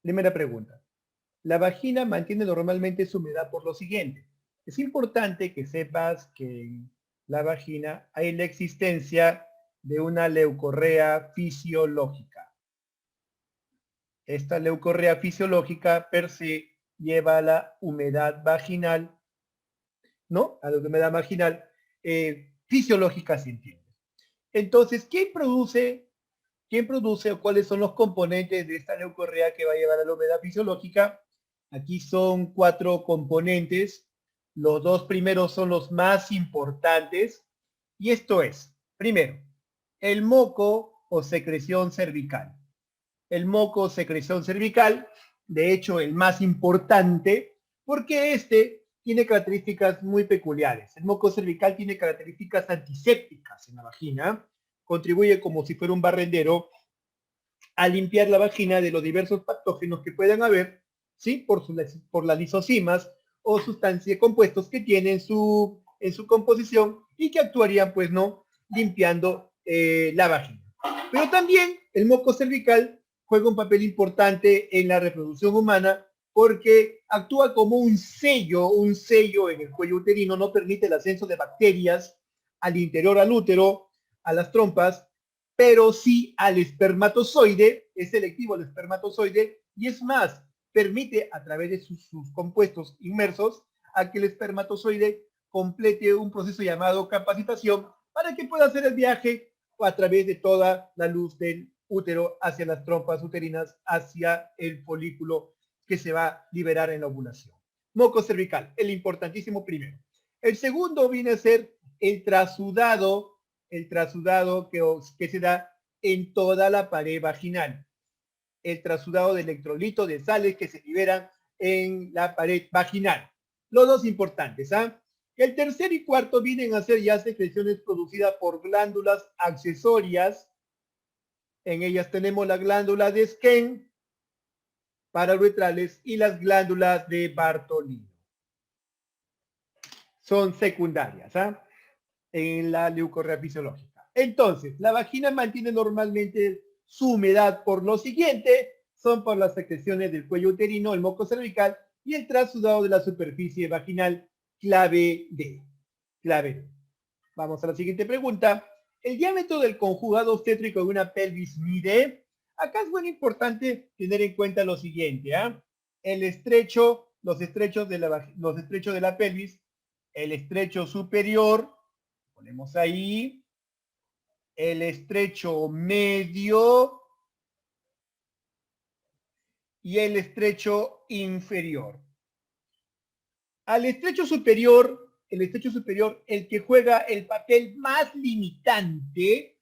Primera pregunta. La vagina mantiene normalmente su humedad por lo siguiente. Es importante que sepas que en la vagina hay la existencia de una leucorrea fisiológica. Esta leucorrea fisiológica per se lleva a la humedad vaginal, ¿no? A la humedad vaginal fisiológica, se entiende. Entonces, quién produce o cuáles son los componentes de esta leucorrea que va a llevar a la humedad fisiológica? Aquí son 4 componentes. Los dos primeros son los más importantes. Y esto es, primero, el moco o secreción cervical. El moco o secreción cervical, de hecho, el más importante, porque este tiene características muy peculiares. El moco cervical tiene características antisépticas en la vagina, contribuye como si fuera un barrendero a limpiar la vagina de los diversos patógenos que puedan haber, ¿sí? Por las lisosimas o sustancias, compuestos que tiene en su composición y que actuarían, pues, ¿no? Limpiando la vagina. Pero también el moco cervical juega un papel importante en la reproducción humana porque actúa como un sello en el cuello uterino, no permite el ascenso de bacterias al interior, al útero, a las trompas, pero sí al espermatozoide, es selectivo al espermatozoide, y es más, permite a través de sus compuestos inmersos a que el espermatozoide complete un proceso llamado capacitación para que pueda hacer el viaje a través de toda la luz del útero hacia las trompas uterinas, hacia el folículo que se va a liberar en la ovulación. Moco cervical, el importantísimo primero. El segundo viene a ser el trasudado que se da en toda la pared vaginal. El trasudado de electrolitos, de sales que se liberan en la pared vaginal. Los dos importantes, ¿ah? El tercer y cuarto vienen a ser ya secreciones producidas por glándulas accesorias. En ellas tenemos la glándula de Skene, parauretrales, y las glándulas de Bartolino. Son secundarias, ¿ah? En la leucorrea fisiológica. Entonces, la vagina mantiene normalmente su humedad por lo siguiente, son por las secreciones del cuello uterino, el moco cervical y el trasudado de la superficie vaginal, clave D. Clave D. Vamos a la siguiente pregunta. El diámetro del conjugado obstétrico de una pelvis mide. Acá es muy importante tener en cuenta lo siguiente, ¿ah? El estrecho, los estrechos de la pelvis, el estrecho superior, ponemos ahí, el estrecho medio y el estrecho inferior. Al estrecho superior, el que juega el papel más limitante,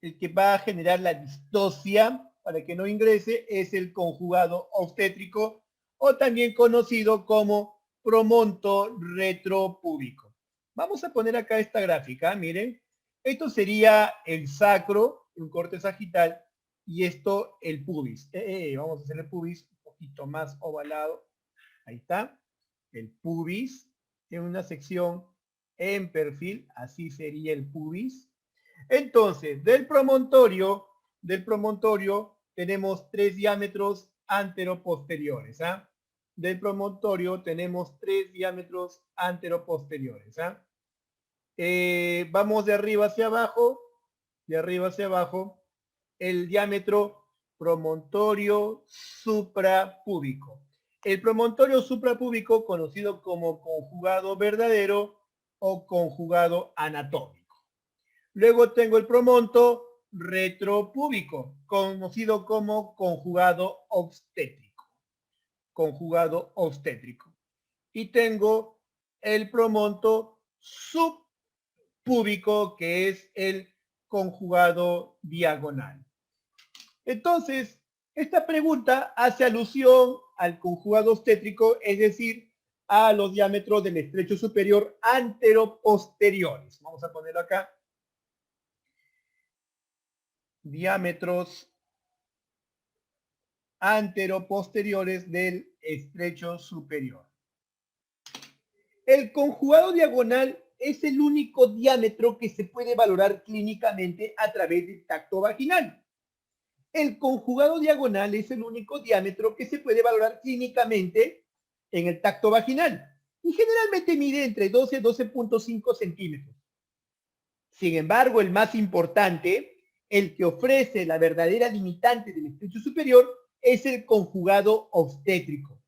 el que va a generar la distosia para que no ingrese, es el conjugado obstétrico o también conocido como promonto retropúbico. Vamos a poner acá esta gráfica, miren. Esto sería el sacro, un corte sagital, y esto el pubis. Vamos a hacer el pubis un poquito más ovalado. Ahí está. El pubis tiene una sección en perfil, así sería el pubis. Entonces, del promontorio tenemos 3 diámetros anteroposteriores. ¿Ah? Del promontorio tenemos 3 diámetros anteroposteriores. ¿Ah? Vamos de arriba hacia abajo, el diámetro promontorio suprapúbico. El promontorio suprapúbico, conocido como conjugado verdadero o conjugado anatómico. Luego tengo el promonto retropúbico, conocido como conjugado obstétrico. Conjugado obstétrico. Y tengo el promonto subpúbico, que es el conjugado diagonal. Entonces, esta pregunta hace alusión al conjugado obstétrico, es decir, a los diámetros del estrecho superior anteroposteriores. Vamos a ponerlo acá. Diámetros anteroposteriores del estrecho superior. El conjugado diagonal es el único diámetro que se puede valorar clínicamente a través del tacto vaginal. el conjugado diagonal es el único diámetro que se puede valorar clínicamente en el tacto vaginal y generalmente mide entre 12 y 12.5 centímetros. Sin embargo, el más importante, el que ofrece la verdadera limitante del estrecho superior, es el conjugado obstétrico.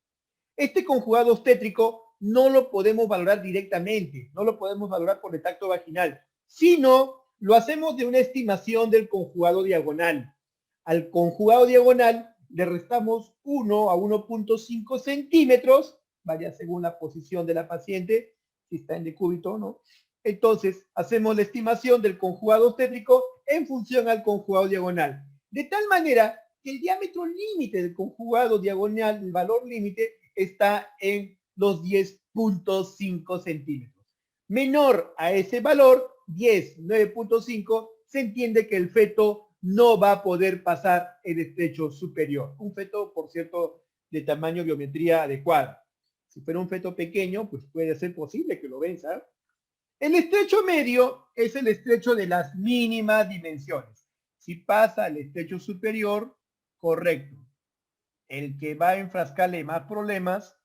Este conjugado obstétrico no lo podemos valorar directamente, no lo podemos valorar por el tacto vaginal, sino lo hacemos de una estimación del conjugado diagonal. Al conjugado diagonal le restamos 1 a 1.5 centímetros, vaya según la posición de la paciente, si está en decúbito, ¿no? Entonces, hacemos la estimación del conjugado obstétrico en función al conjugado diagonal. De tal manera que el diámetro límite del conjugado diagonal, el valor límite, está en los 10.5 centímetros. Menor a ese valor, 10, 9.5, se entiende que el feto no va a poder pasar el estrecho superior. Un feto, por cierto, de tamaño biometría adecuada. Si fuera un feto pequeño, pues puede ser posible que lo venza. El estrecho medio es el estrecho de las mínimas dimensiones. Si pasa al estrecho superior, correcto. El que va a enfrascarle más problemas,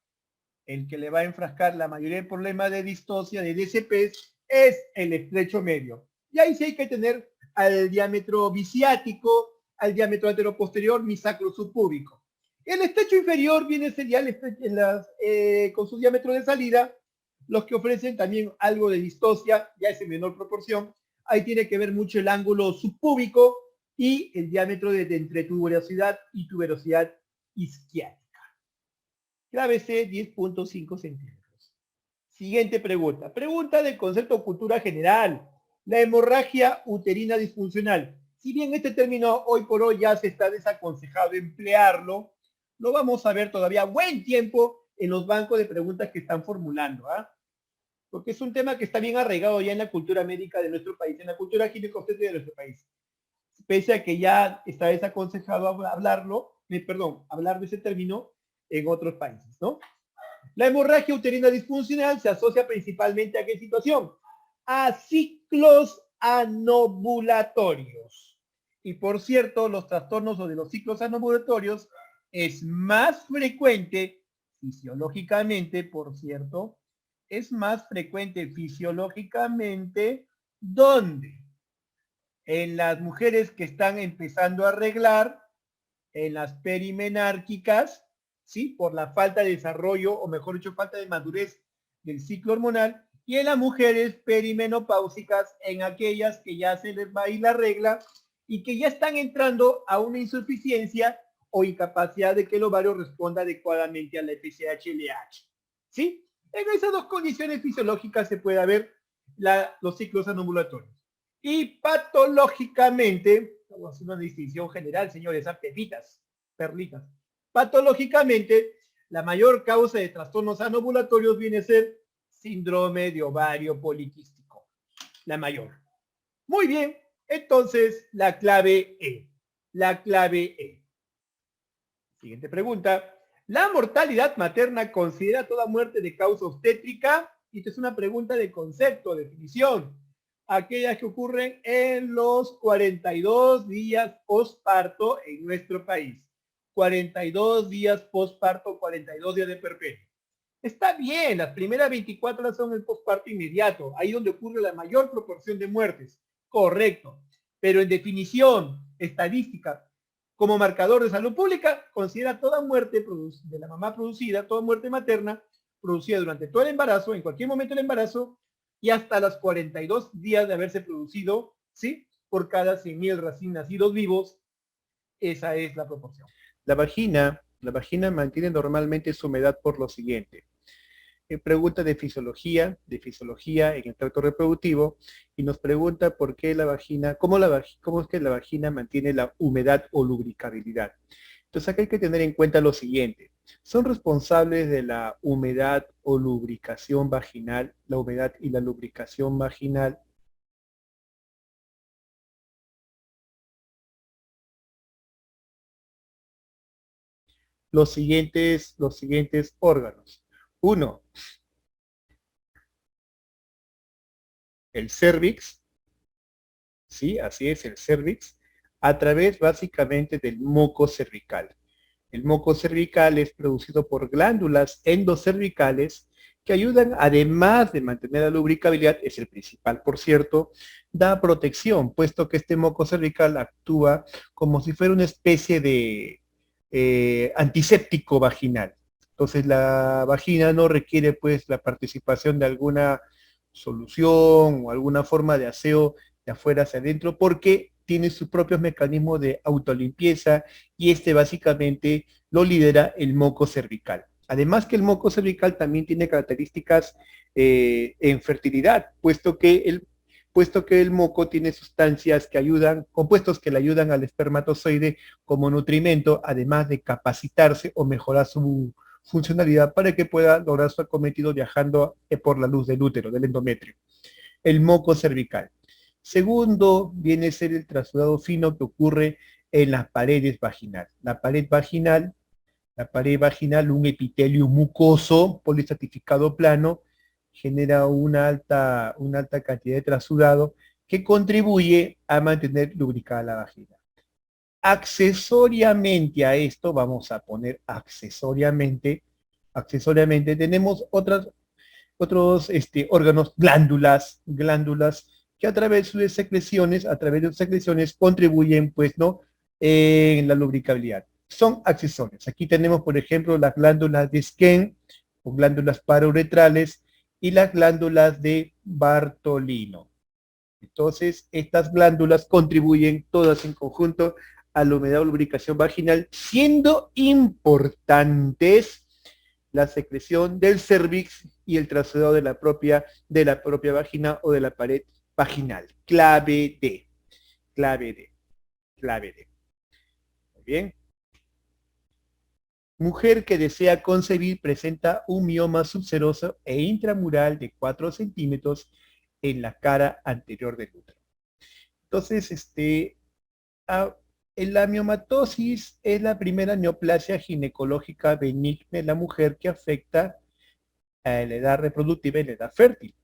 el que le va a enfrascar la mayoría de problemas de distosia, de DCP, es el estrecho medio. Y ahí sí hay que tener al diámetro bisiático, al diámetro anteroposterior, mi sacro subpúbico. El estrecho inferior viene sería el con su diámetro de salida, los que ofrecen también algo de distosia, ya es en menor proporción. Ahí tiene que ver mucho el ángulo subpúbico y el diámetro de entre tuberosidad y tuberosidad isquiática. Clave C, 10.5 centímetros. Siguiente pregunta. Pregunta del concepto de cultura general. La hemorragia uterina disfuncional. Si bien este término hoy por hoy ya se está desaconsejado emplearlo, lo vamos a ver todavía buen tiempo en los bancos de preguntas que están formulando. Porque es un tema que está bien arraigado ya en la cultura médica de nuestro país, en la cultura ginecobstétrica de nuestro país. Pese a que ya está desaconsejado hablar de ese término en otros países, ¿no? La hemorragia uterina disfuncional se asocia principalmente a qué situación? A ciclos anovulatorios. Y por cierto, los trastornos o de los ciclos anovulatorios es más frecuente fisiológicamente, por cierto, es más frecuente fisiológicamente, ¿dónde? En las mujeres que están empezando a arreglar, en las perimenárquicas, ¿sí? Por la falta de desarrollo, o mejor dicho, falta de madurez del ciclo hormonal, y en las mujeres perimenopáusicas, en aquellas que ya se les va a ir la regla y que ya están entrando a una insuficiencia o incapacidad de que el ovario responda adecuadamente a la FSH-LH. ¿Sí? En esas dos condiciones fisiológicas se puede ver los ciclos anovulatorios. Y patológicamente, vamos a hacer una distinción general, señores, a pepitas, perlitas. Patológicamente, la mayor causa de trastornos anovulatorios viene a ser síndrome de ovario poliquístico. La mayor. Muy bien, entonces la clave E. La clave E. Siguiente pregunta. ¿La mortalidad materna considera toda muerte de causa obstétrica? Esta es una pregunta de concepto, definición. Aquellas que ocurren en los 42 días postparto en nuestro país. 42 días postparto, 42 días de perpetuo. Está bien, las primeras 24 horas son el postparto inmediato, ahí donde ocurre la mayor proporción de muertes. Correcto. Pero en definición estadística, como marcador de salud pública, considera toda muerte de la mamá producida, toda muerte materna producida durante todo el embarazo, en cualquier momento del embarazo, y hasta los 42 días de haberse producido, ¿sí? Por cada 100.000 recién nacidos vivos, esa es la proporción. La vagina mantiene normalmente su humedad por lo siguiente. Pregunta de fisiología en el tracto reproductivo, y nos pregunta por qué la vagina, cómo es que la vagina mantiene la humedad o lubricabilidad. Entonces acá hay que tener en cuenta lo siguiente. Son responsables de la humedad o lubricación vaginal, la humedad y la lubricación vaginal, los siguientes órganos. Uno, el cérvix, ¿sí? Así es, el cérvix. A través básicamente del moco cervical. El moco cervical es producido por glándulas endocervicales que ayudan, además de mantener la lubricabilidad, es el principal, por cierto, da protección, puesto que este moco cervical actúa como si fuera una especie de antiséptico vaginal. Entonces la vagina no requiere pues la participación de alguna solución o alguna forma de aseo de afuera hacia adentro porque tiene sus propios mecanismos de autolimpieza y este básicamente lo lidera el moco cervical. Además que el moco cervical también tiene características en fertilidad, puesto que el moco tiene sustancias que ayudan, compuestos que le ayudan al espermatozoide como nutrimento, además de capacitarse o mejorar su funcionalidad para que pueda lograr su acometido viajando por la luz del útero, del endometrio. El moco cervical. Segundo, viene a ser el trasudado fino que ocurre en las paredes vaginales. La pared vaginal, un epitelio mucoso poliestratificado plano, genera una alta cantidad de trasudado que contribuye a mantener lubricada la vagina. Accesoriamente a esto, vamos a poner accesoriamente tenemos otros órganos, glándulas que a través de sus secreciones contribuyen, pues, ¿no? En la lubricabilidad. Son accesorios. Aquí tenemos, por ejemplo, las glándulas de Skene o glándulas parauretrales y las glándulas de Bartolino. Entonces, estas glándulas contribuyen todas en conjunto a la humedad o lubricación vaginal, siendo importantes la secreción del cervix y el trasudado de la propia vagina o de la pared vaginal. Clave D. Muy bien. Mujer que desea concebir presenta un mioma subseroso e intramural de 4 centímetros en la cara anterior del útero. Entonces, la miomatosis es la primera neoplasia ginecológica benigna en la mujer que afecta a la edad reproductiva y la edad fértil.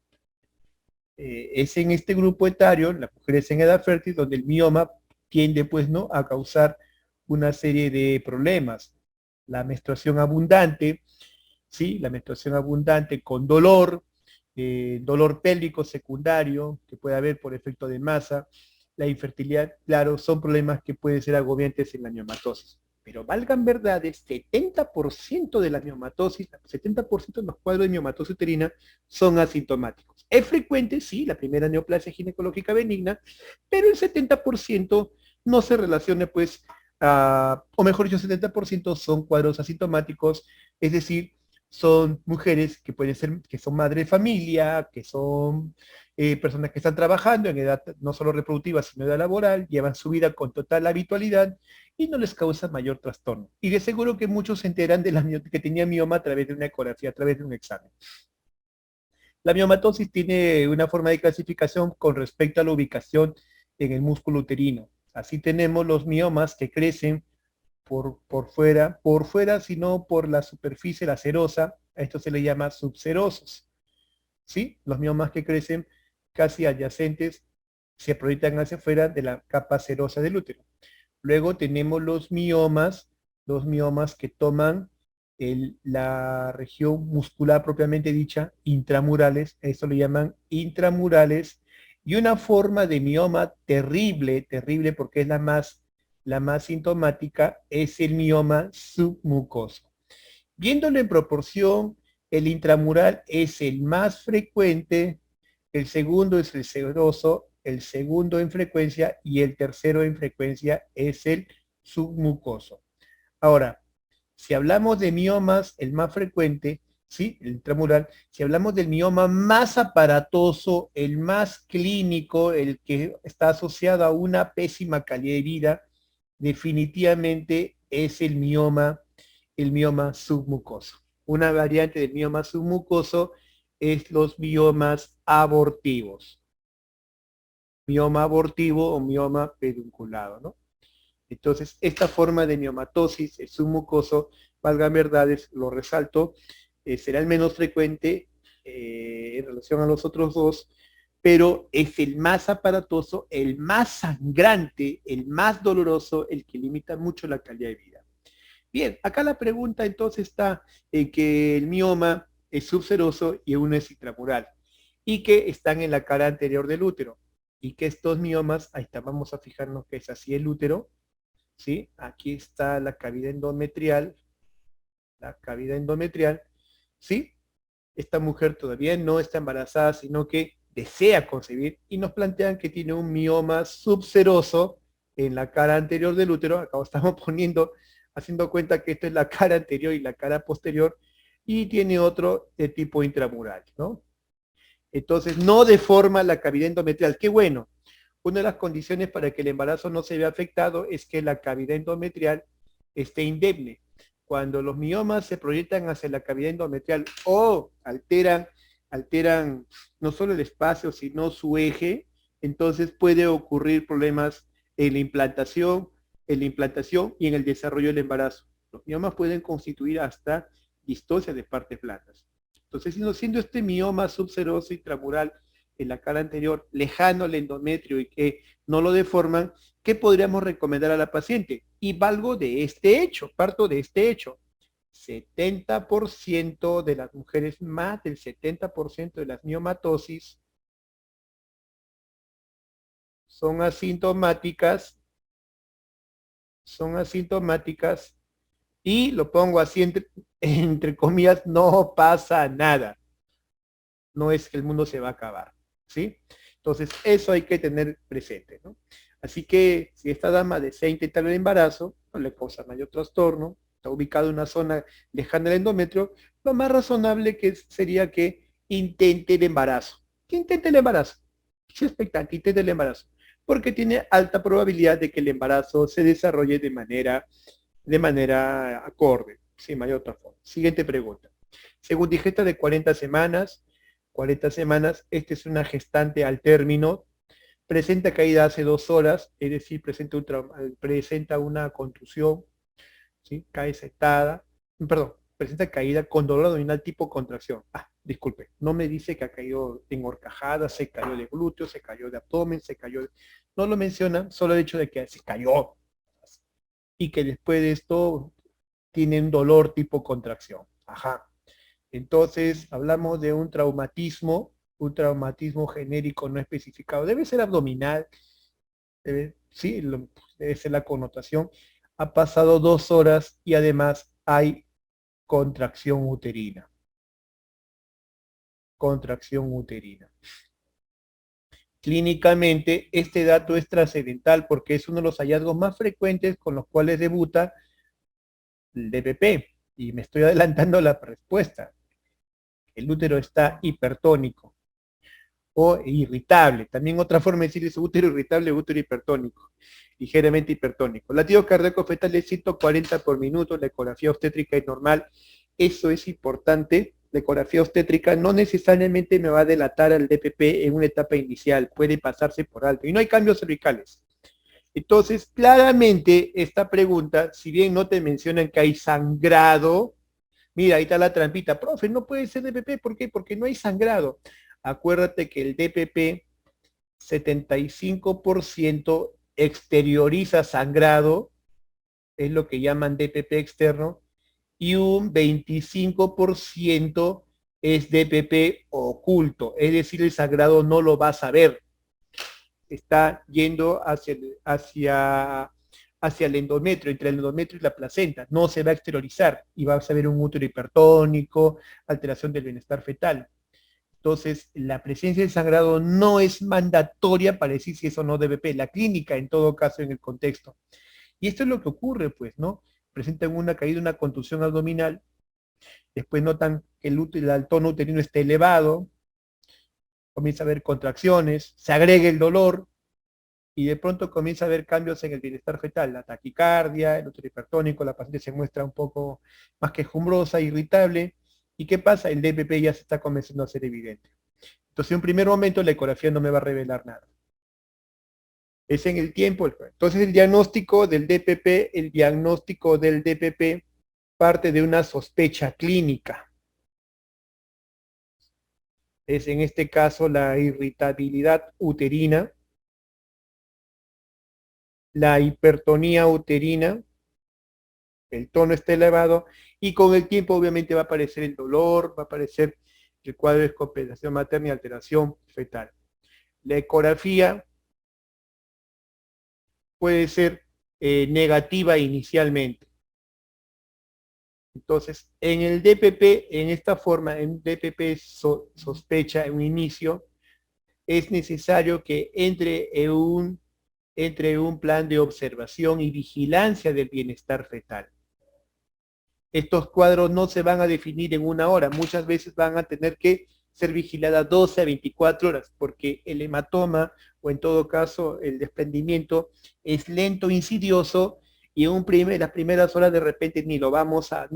Es en este grupo etario, las mujeres en edad fértil, donde el mioma tiende, pues, ¿no?, a causar una serie de problemas. La menstruación abundante, ¿sí? La menstruación abundante con dolor, dolor pélvico secundario, que puede haber por efecto de masa, la infertilidad, claro, son problemas que pueden ser agobiantes en la miomatosis. Pero valgan verdades, 70% de la miomatosis, 70% de los cuadros de miomatosis uterina son asintomáticos. Es frecuente, sí, la primera neoplasia ginecológica benigna, pero el 70% no se relaciona, pues, o mejor dicho, 70% son cuadros asintomáticos, es decir, son mujeres que pueden ser, que son madre de familia, que son personas que están trabajando en edad no solo reproductiva, sino edad laboral, llevan su vida con total habitualidad y no les causa mayor trastorno. Y de seguro que muchos se enteran de que tenía mioma a través de una ecografía, a través de un examen. La miomatosis tiene una forma de clasificación con respecto a la ubicación en el músculo uterino. Así tenemos los miomas que crecen por fuera, sino por la superficie, la serosa, a esto se le llama subserosos. ¿Sí? Los miomas que crecen casi adyacentes se proyectan hacia afuera de la capa serosa del útero. Luego tenemos los miomas que toman la región muscular propiamente dicha, intramurales, esto lo llaman intramurales, y una forma de mioma terrible porque es la más sintomática, es el mioma submucoso. Viéndolo en proporción, el intramural es el más frecuente, el segundo es el seroso, el segundo en frecuencia y el tercero en frecuencia es el submucoso. Ahora, si hablamos de miomas, el más frecuente, ¿sí?, el intramural, si hablamos del mioma más aparatoso, el más clínico, el que está asociado a una pésima calidad de vida, definitivamente es el mioma submucoso. Una variante del mioma submucoso es los miomas abortivos. Mioma abortivo o mioma pedunculado, ¿no? Entonces, esta forma de miomatosis, el submucoso, valga verdades, lo resalto, será el menos frecuente en relación a los otros dos, pero es el más aparatoso, el más sangrante, el más doloroso, el que limita mucho la calidad de vida. Bien, acá la pregunta entonces está en que el mioma es subseroso y uno es intramural, y que están en la cara anterior del útero, y que estos miomas, ahí está, vamos a fijarnos que es así el útero, ¿sí? Aquí está la cavidad endometrial, ¿sí? Esta mujer todavía no está embarazada, sino que desea concebir y nos plantean que tiene un mioma subseroso en la cara anterior del útero. Acá estamos poniendo, haciendo cuenta que esto es la cara anterior y la cara posterior, y tiene otro de tipo intramural, ¿no? Entonces no deforma la cavidad endometrial. Qué bueno. Una de las condiciones para que el embarazo no se vea afectado es que la cavidad endometrial esté indemne. Cuando los miomas se proyectan hacia la cavidad endometrial o alteran no solo el espacio, sino su eje, entonces puede ocurrir problemas en la implantación y en el desarrollo del embarazo. Los miomas pueden constituir hasta distosia de partes blandas. Entonces, siendo este mioma subseroso intramural en la cara anterior, lejano al endometrio y que no lo deforman, ¿qué podríamos recomendar a la paciente? Y valgo de este hecho, parto de este hecho. 70% de las mujeres, más del 70% de las miomatosis son asintomáticas, y lo pongo así entre comillas, no pasa nada. No es que el mundo se va a acabar, ¿sí? Entonces, eso hay que tener presente, ¿no? Así que si esta dama desea intentar el embarazo, no le causa mayor trastorno, está ubicado en una zona lejana del endometrio, lo más razonable sería que intente el embarazo. Que intente el embarazo. Es expectante, intente el embarazo. Porque tiene alta probabilidad de que el embarazo se desarrolle de manera acorde, sin mayor trastorno. Siguiente pregunta. Según digesta de 40 semanas, esta es una gestante al término, presenta caída hace 2 horas, es decir, presenta una contusión, ¿sí? Cae sentada, perdón, presenta caída con dolor abdominal tipo contracción. Disculpe, no me dice que ha caído en horcajada, se cayó de glúteo, se cayó de abdomen, no lo menciona, solo el hecho de que se cayó y que después de esto tiene un dolor tipo contracción. Ajá. Entonces, hablamos de un traumatismo genérico no especificado. Debe ser abdominal, sí, debe ser la connotación. Ha pasado 2 horas y además hay contracción uterina. Contracción uterina. Clínicamente, este dato es trascendental porque es uno de los hallazgos más frecuentes con los cuales debuta el DPP. Y me estoy adelantando a la respuesta. El útero está hipertónico o irritable. También otra forma de decir es útero irritable, útero hipertónico, ligeramente hipertónico. Latido cardíaco fetal de 140 por minuto, la ecografía obstétrica es normal. Eso es importante. La ecografía obstétrica no necesariamente me va a delatar al DPP en una etapa inicial, puede pasarse por alto. Y no hay cambios cervicales. Entonces, claramente, esta pregunta, si bien no te mencionan que hay sangrado, mira, ahí está la trampita. Profe, no puede ser DPP, ¿por qué? Porque no hay sangrado. Acuérdate que el DPP 75% exterioriza sangrado, es lo que llaman DPP externo, y un 25% es DPP oculto, es decir, el sangrado no lo vas a ver. Está yendo hacia el endometrio, entre el endometrio y la placenta, no se va a exteriorizar y vas a ver un útero hipertónico, alteración del bienestar fetal. Entonces, la presencia del sangrado no es mandatoria para decir si eso no debe ser. La clínica, en todo caso, en el contexto. Y esto es lo que ocurre, pues, ¿no? Presentan una caída, una contusión abdominal, después notan que el tono uterino está elevado, comienza a haber contracciones, se agrega el dolor, y de pronto comienza a haber cambios en el bienestar fetal, la taquicardia, el útero hipertónico, la paciente se muestra un poco más quejumbrosa, irritable. ¿Y qué pasa? El DPP ya se está comenzando a ser evidente. Entonces, en un primer momento la ecografía no me va a revelar nada. Es en el tiempo. Entonces, el diagnóstico del DPP parte de una sospecha clínica. es en este caso la irritabilidad uterina, la hipertonía uterina, el tono está elevado y con el tiempo obviamente va a aparecer el dolor, va a aparecer el cuadro de descompensación materna y alteración fetal. La ecografía puede ser negativa inicialmente. Entonces, en el DPP, en esta forma, en DPP sospecha en un inicio, es necesario que entre un plan de observación y vigilancia del bienestar fetal. Estos cuadros no se van a definir en una hora, muchas veces van a tener que ser vigiladas 12 a 24 horas, porque el hematoma o en todo caso el desprendimiento es lento, insidioso, y en las primeras horas de repente ni lo vamos a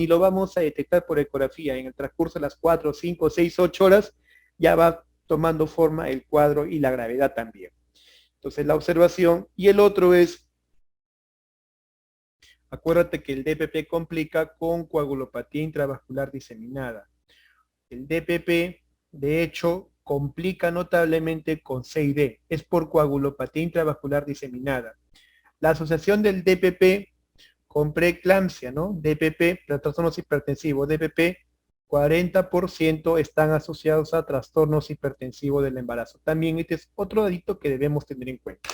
detectar por ecografía. En el transcurso de las 4, 5, 6, 8 horas ya va tomando forma el cuadro y la gravedad también. Entonces la observación, y el otro es, acuérdate que el DPP complica con coagulopatía intravascular diseminada. El DPP, de hecho, complica notablemente con CID, es por coagulopatía intravascular diseminada. La asociación del DPP con preeclampsia, ¿no? DPP, trastornos hipertensivos, DPP, 40% están asociados a trastornos hipertensivos del embarazo. También este es otro dadito que debemos tener en cuenta.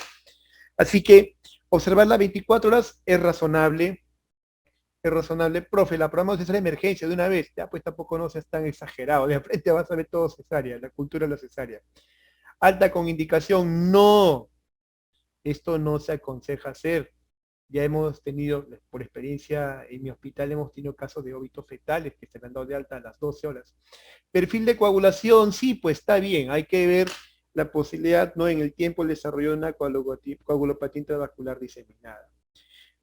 Así que observar las 24 horas es razonable. Es razonable. Profe, la programamos de cesárea de emergencia de una vez. Ya, pues tampoco no seas tan exagerado. De frente vas a ver todo cesárea, la cultura de la cesárea. Alta con indicación, no. Esto no se aconseja hacer. Ya hemos tenido, por experiencia en mi hospital, hemos tenido casos de óbitos fetales que se le han dado de alta a las 12 horas. Perfil de coagulación, sí, pues está bien. Hay que ver la posibilidad, ¿no? En el tiempo el desarrollo de una coagulopatía intravascular diseminada.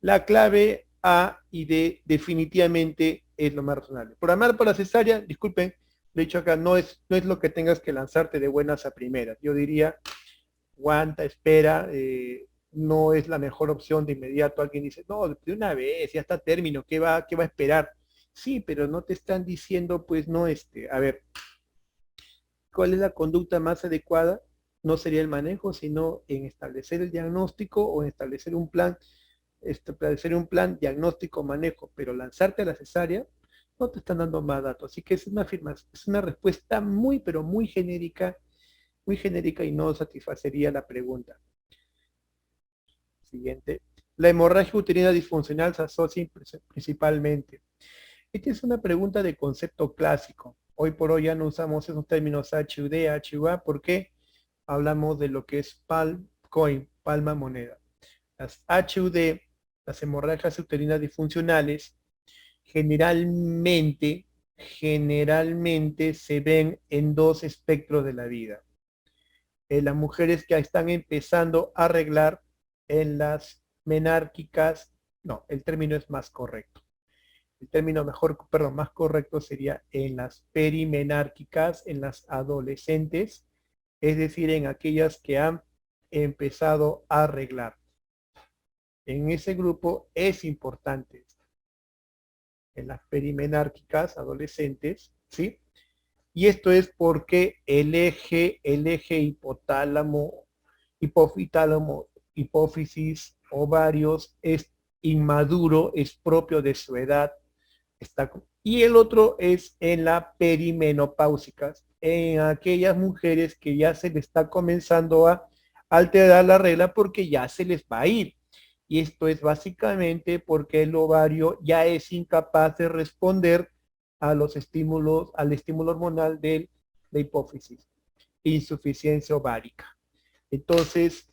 La clave A y D definitivamente es lo más razonable. Programar para cesárea, disculpen, lo he dicho acá, no es lo que tengas que lanzarte de buenas a primeras. Yo diría, aguanta, espera, no es la mejor opción de inmediato. Alguien dice, no, de una vez, ya está término, ¿qué va a esperar? Sí, pero no te están diciendo, pues no, a ver, ¿cuál es la conducta más adecuada? No sería el manejo, sino en establecer el diagnóstico o en establecer un plan diagnóstico, manejo, pero lanzarte a la cesárea, no te están dando más datos. Así que es una respuesta muy, pero muy genérica y no satisfacería la pregunta. Siguiente. La hemorragia uterina disfuncional se asocia principalmente. Esta es una pregunta de concepto clásico. Hoy por hoy ya no usamos esos términos HUD, HUA, porque hablamos de lo que es coin, palma moneda. Las HUD, las hemorragias uterinas disfuncionales, generalmente se ven en dos espectros de la vida. En las mujeres que están empezando a arreglar, en las menárquicas, no, el término es más correcto. El término más correcto sería en las perimenárquicas, en las adolescentes, es decir, en aquellas que han empezado a arreglar. En ese grupo es importante, en las perimenárquicas adolescentes, ¿sí? Y esto es porque el eje hipotálamo, hipofitálamo, hipófisis, ovarios, es inmaduro, es propio de su edad. Y el otro es en la perimenopáusicas, en aquellas mujeres que ya se les está comenzando a alterar la regla porque ya se les va a ir. Y esto es básicamente porque el ovario ya es incapaz de responder a los estímulos, al estímulo hormonal de la hipófisis, insuficiencia ovárica. Entonces,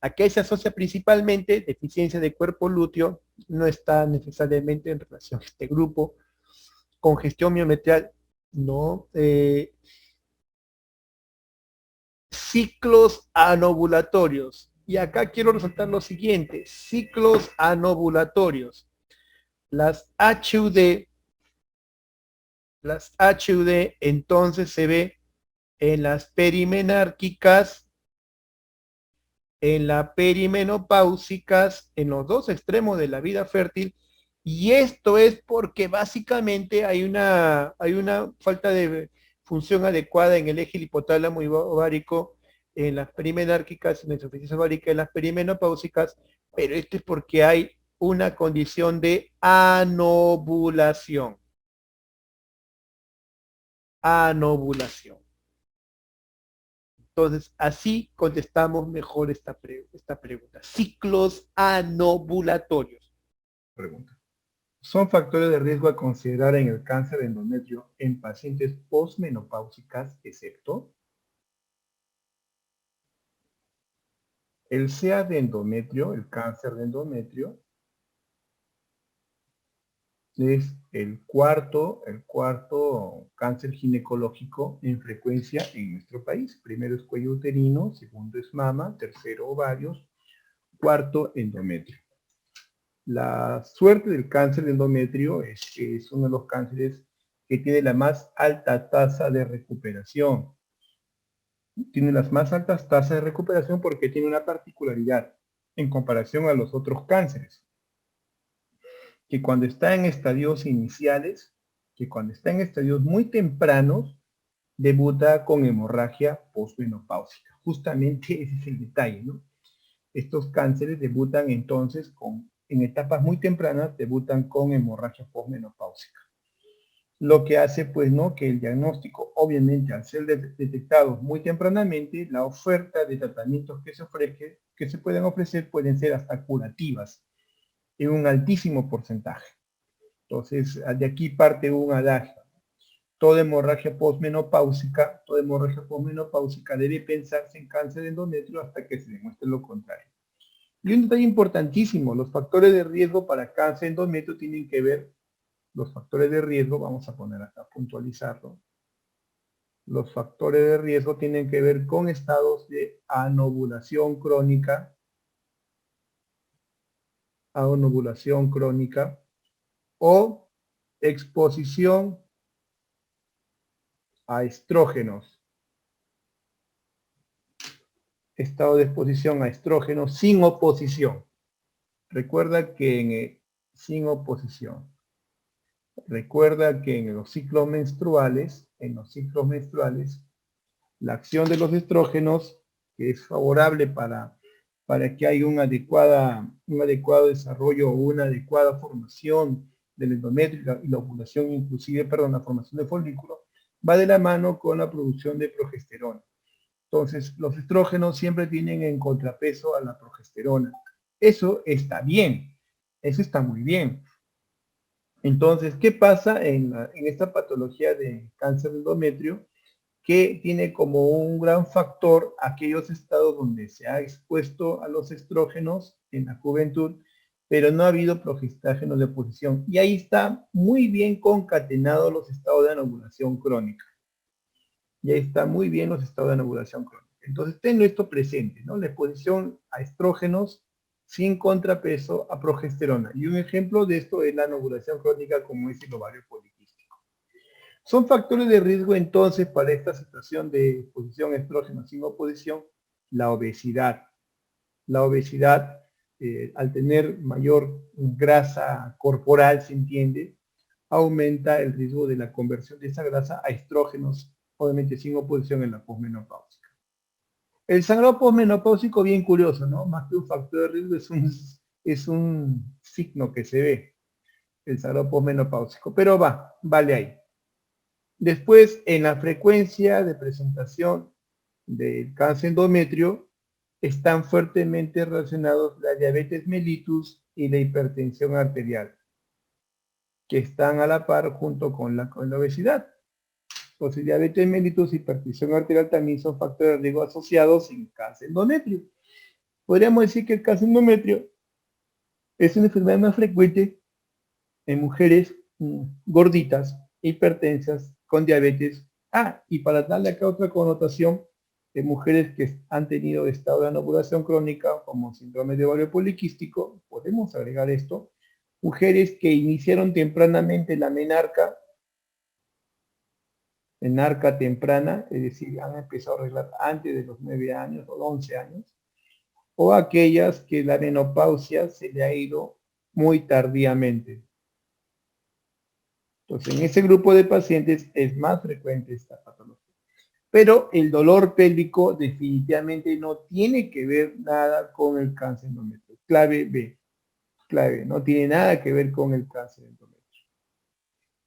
¿a qué se asocia principalmente? Deficiencia de cuerpo lúteo, no está necesariamente en relación a este grupo. Congestión miometrial, no. Ciclos anovulatorios. Y acá quiero resaltar lo siguiente, ciclos anovulatorios. Las HUD entonces se ve en las perimenárquicas, en las perimenopáusicas, en los dos extremos de la vida fértil, Y esto es porque básicamente hay una falta de función adecuada en el eje hipotálamo y ovárico, en las perimenárquicas, en la insuficiencia ovárica, en las perimenopáusicas, pero esto es porque hay una condición de anovulación. Anovulación. Entonces, así contestamos mejor esta pregunta. Ciclos anovulatorios. Pregunta. ¿Son factores de riesgo a considerar en el cáncer de endometrio en pacientes posmenopáusicas, excepto el CA de endometrio, el cáncer de endometrio, es el cuarto cáncer ginecológico en frecuencia en nuestro país? Primero es cuello uterino, segundo es mama, tercero ovarios, cuarto endometrio. La suerte del cáncer de endometrio es que es uno de los cánceres que tiene la más alta tasa de recuperación. Tiene las más altas tasas de recuperación porque tiene una particularidad en comparación a los otros cánceres, que cuando está en estadios iniciales, que cuando está en estadios muy tempranos, debuta con hemorragia postmenopáusica. Justamente ese es el detalle, ¿no? Estos cánceres debutan entonces en etapas muy tempranas, debutan con hemorragia postmenopáusica. Lo que hace, pues, ¿no?, que el diagnóstico, obviamente, al ser detectado muy tempranamente, la oferta de tratamientos que se pueden ofrecer pueden ser hasta curativas en un altísimo porcentaje. Entonces, de aquí parte un adagio. Toda hemorragia postmenopáusica debe pensarse en cáncer de endometrio hasta que se demuestre lo contrario. Y un detalle importantísimo, los factores de riesgo para cáncer de endometrio tienen que ver, los factores de riesgo, vamos a poner acá, puntualizarlo. Los factores de riesgo tienen que ver con estados de anovulación crónica o exposición a estrógenos. Estado de exposición a estrógenos sin oposición. Recuerda que sin oposición. Recuerda que en los ciclos menstruales, la acción de los estrógenos, que es favorable para que haya un adecuado desarrollo o una adecuada formación del endometrio y la ovulación, inclusive, la formación de folículo, va de la mano con la producción de progesterona. Entonces, los estrógenos siempre tienen en contrapeso a la progesterona. Eso está bien, eso está muy bien. Entonces, ¿qué pasa en esta patología de cáncer de endometrio? Que tiene como un gran factor aquellos estados donde se ha expuesto a los estrógenos en la juventud, pero no ha habido progestágenos de oposición. Y ahí está muy bien concatenados los estados de anovulación crónica. Y ahí está muy bien los estados de anovulación crónica. Entonces, tenlo esto presente, ¿no? La exposición a estrógenos sin contrapeso a progesterona. Y un ejemplo de esto es la anovulación crónica, como es el ovario poliquístico. Son factores de riesgo entonces para esta situación de exposición a estrógenos sin oposición, la obesidad. La obesidad, al tener mayor grasa corporal, se entiende, aumenta el riesgo de la conversión de esa grasa a estrógenos, obviamente sin oposición en la posmenopáusica. El sangrado posmenopáusico, bien curioso, ¿no? Más que un factor de riesgo, es un signo que se ve, el sangrado posmenopáusico, pero vale ahí. Después, en la frecuencia de presentación del cáncer endometrio, están fuertemente relacionados la diabetes mellitus y la hipertensión arterial, que están a la par junto con la obesidad. Entonces, diabetes mellitus y hipertensión arterial también son factores de riesgo asociados en cáncer endometrio. Podríamos decir que el cáncer endometrio es una enfermedad más frecuente en mujeres gorditas, hipertensas, con diabetes. Y para darle acá otra connotación, de mujeres que han tenido estado de anovulación crónica, como síndrome de ovario poliquístico, podemos agregar esto, mujeres que iniciaron tempranamente la menarca temprana, es decir, han empezado a arreglar antes de los 9 años o 11 años, o aquellas que la menopausia se le ha ido muy tardíamente. Entonces, en ese grupo de pacientes es más frecuente esta patología. Pero el dolor pélvico definitivamente no tiene que ver nada con el cáncer endometrial. Clave B. Clave, no tiene nada que ver con el cáncer endometrial.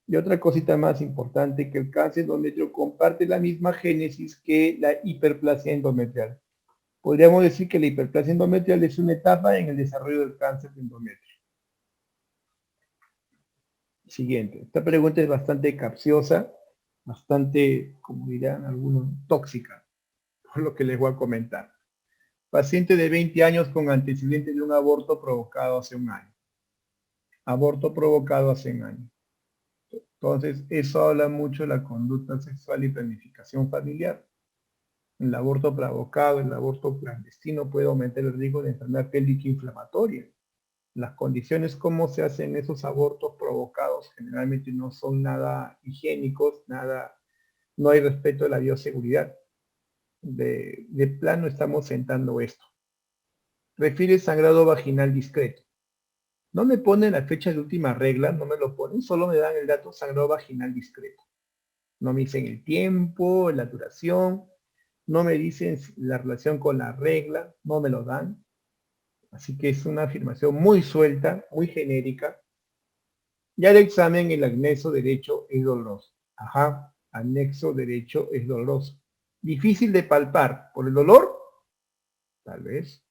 Y otra cosita más importante, que el cáncer endometrial comparte la misma génesis que la hiperplasia endometrial. Podríamos decir que la hiperplasia endometrial es una etapa en el desarrollo del cáncer de endometrio. Siguiente. Esta pregunta es bastante capciosa, bastante, como dirán algunos, tóxica, por lo que les voy a comentar. Paciente de 20 años con antecedentes de un aborto provocado hace un año. Aborto provocado hace un año. Entonces, eso habla mucho de la conducta sexual y planificación familiar. El aborto provocado, el aborto clandestino puede aumentar el riesgo de enfermedad pélvica inflamatoria. Las condiciones como se hacen esos abortos provocados generalmente no son nada higiénicos, no hay respeto de la bioseguridad. De plano estamos sentando esto. Refiere sangrado vaginal discreto. No me ponen la fecha de última regla, no me lo ponen, solo me dan el dato sangrado vaginal discreto. No me dicen el tiempo, la duración, no me dicen la relación con la regla, no me lo dan. Así que es una afirmación muy suelta, muy genérica. Ya el examen, el anexo derecho es doloroso. Ajá, anexo derecho es doloroso. Difícil de palpar. ¿Por el dolor? Tal vez.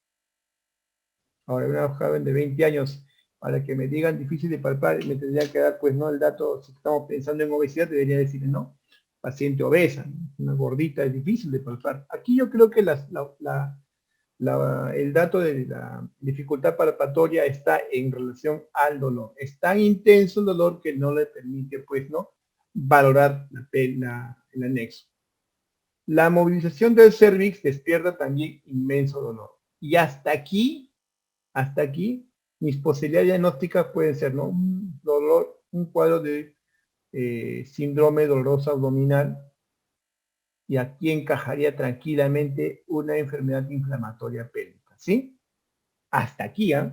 Ahora, una joven de 20 años, para que me digan difícil de palpar, me tendría que dar, pues, no, el dato, si estamos pensando en obesidad, debería decir, no, paciente obesa, una gordita es difícil de palpar. Aquí yo creo que el dato de la dificultad palpatoria está en relación al dolor. Es tan intenso el dolor que no le permite, pues, ¿no?, valorar el anexo. La movilización del cervix despierta también inmenso dolor. Y hasta aquí, mis posibilidades diagnósticas pueden ser, ¿no?, un dolor, un cuadro de síndrome doloroso abdominal, y aquí encajaría tranquilamente una enfermedad inflamatoria pélvica, ¿sí? Hasta aquí, ¿ah? ¿Eh?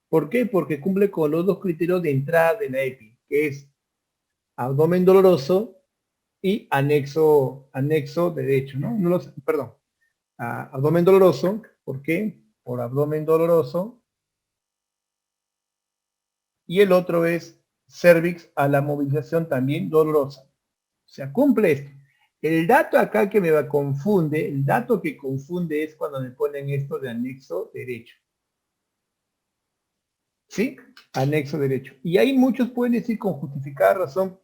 ¿Por qué? Porque cumple con los dos criterios de entrada de la EPI, que es abdomen doloroso y anexo derecho, ¿no? Perdón, abdomen doloroso. ¿Por qué? Por abdomen doloroso. Y el otro es cervix a la movilización también dolorosa. O sea, cumple esto. El dato acá que me confunde, el dato que confunde es cuando me ponen esto de anexo derecho. ¿Sí? Anexo derecho. Y ahí muchos pueden decir con justificada razón,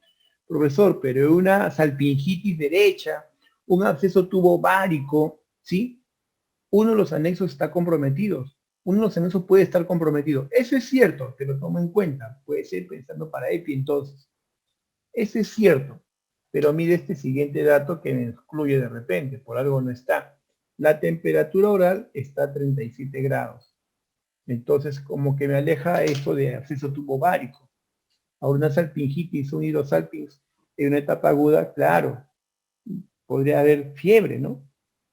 profesor, pero una salpingitis derecha, un absceso tubo-ovárico, ¿sí? Uno de los anexos está comprometido. Uno de los anexos puede estar comprometido. Eso es cierto, te lo tomo en cuenta. Puede ser pensando para EPI entonces. Eso es cierto. Pero mire este siguiente dato que me excluye de repente, por algo no está. La temperatura oral está a 37 grados. Entonces, como que me aleja esto de absceso tubo-ovárico. Ahora una salpingitis, un hidrosalpinx en una etapa aguda, claro, podría haber fiebre, ¿no?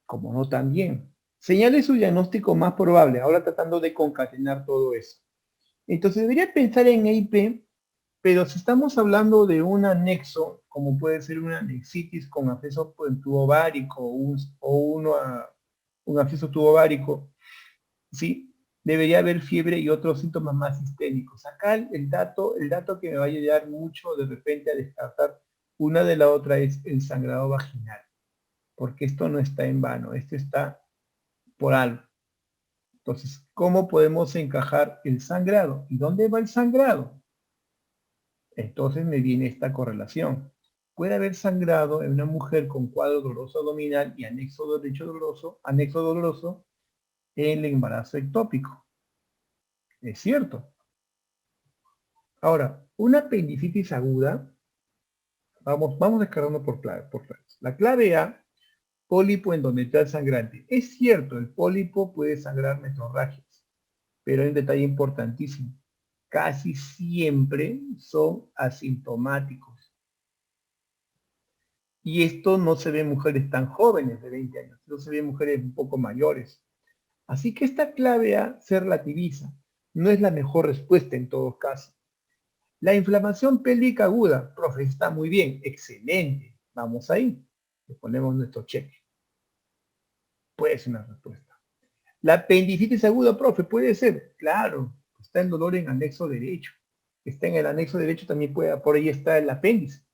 Como no también. Señale su diagnóstico más probable, ahora tratando de concatenar todo eso. Entonces, debería pensar en EIP, pero si estamos hablando de un anexo, como puede ser una anexitis con absceso tubo-ovárico un absceso tubo-ovárico, ¿sí?, debería haber fiebre y otros síntomas más sistémicos. Acá el dato que me va a ayudar mucho de repente a descartar una de la otra es el sangrado vaginal, porque esto no está en vano, esto está por algo. Entonces, ¿cómo podemos encajar el sangrado? ¿Y dónde va el sangrado? Entonces me viene esta correlación. Puede haber sangrado en una mujer con cuadro doloroso abdominal y anexo doloroso en el embarazo ectópico. Es cierto. Ahora, una apendicitis aguda, vamos descargando por claves. La clave A, pólipo endometrial sangrante. Es cierto, el pólipo puede sangrar metorragias, pero hay un detalle importantísimo. Casi siempre son asintomáticos. Y esto no se ve en mujeres tan jóvenes de 20 años, no se ve en mujeres un poco mayores. Así que esta clave A se relativiza. No es la mejor respuesta en todos casos. La inflamación pélvica aguda, profe, está muy bien, excelente. Vamos ahí. Le ponemos nuestro cheque. Puede ser una respuesta. La apendicitis aguda, profe, puede ser. Claro, está en dolor en anexo derecho. Está en el anexo derecho también puede, por ahí está el apéndice.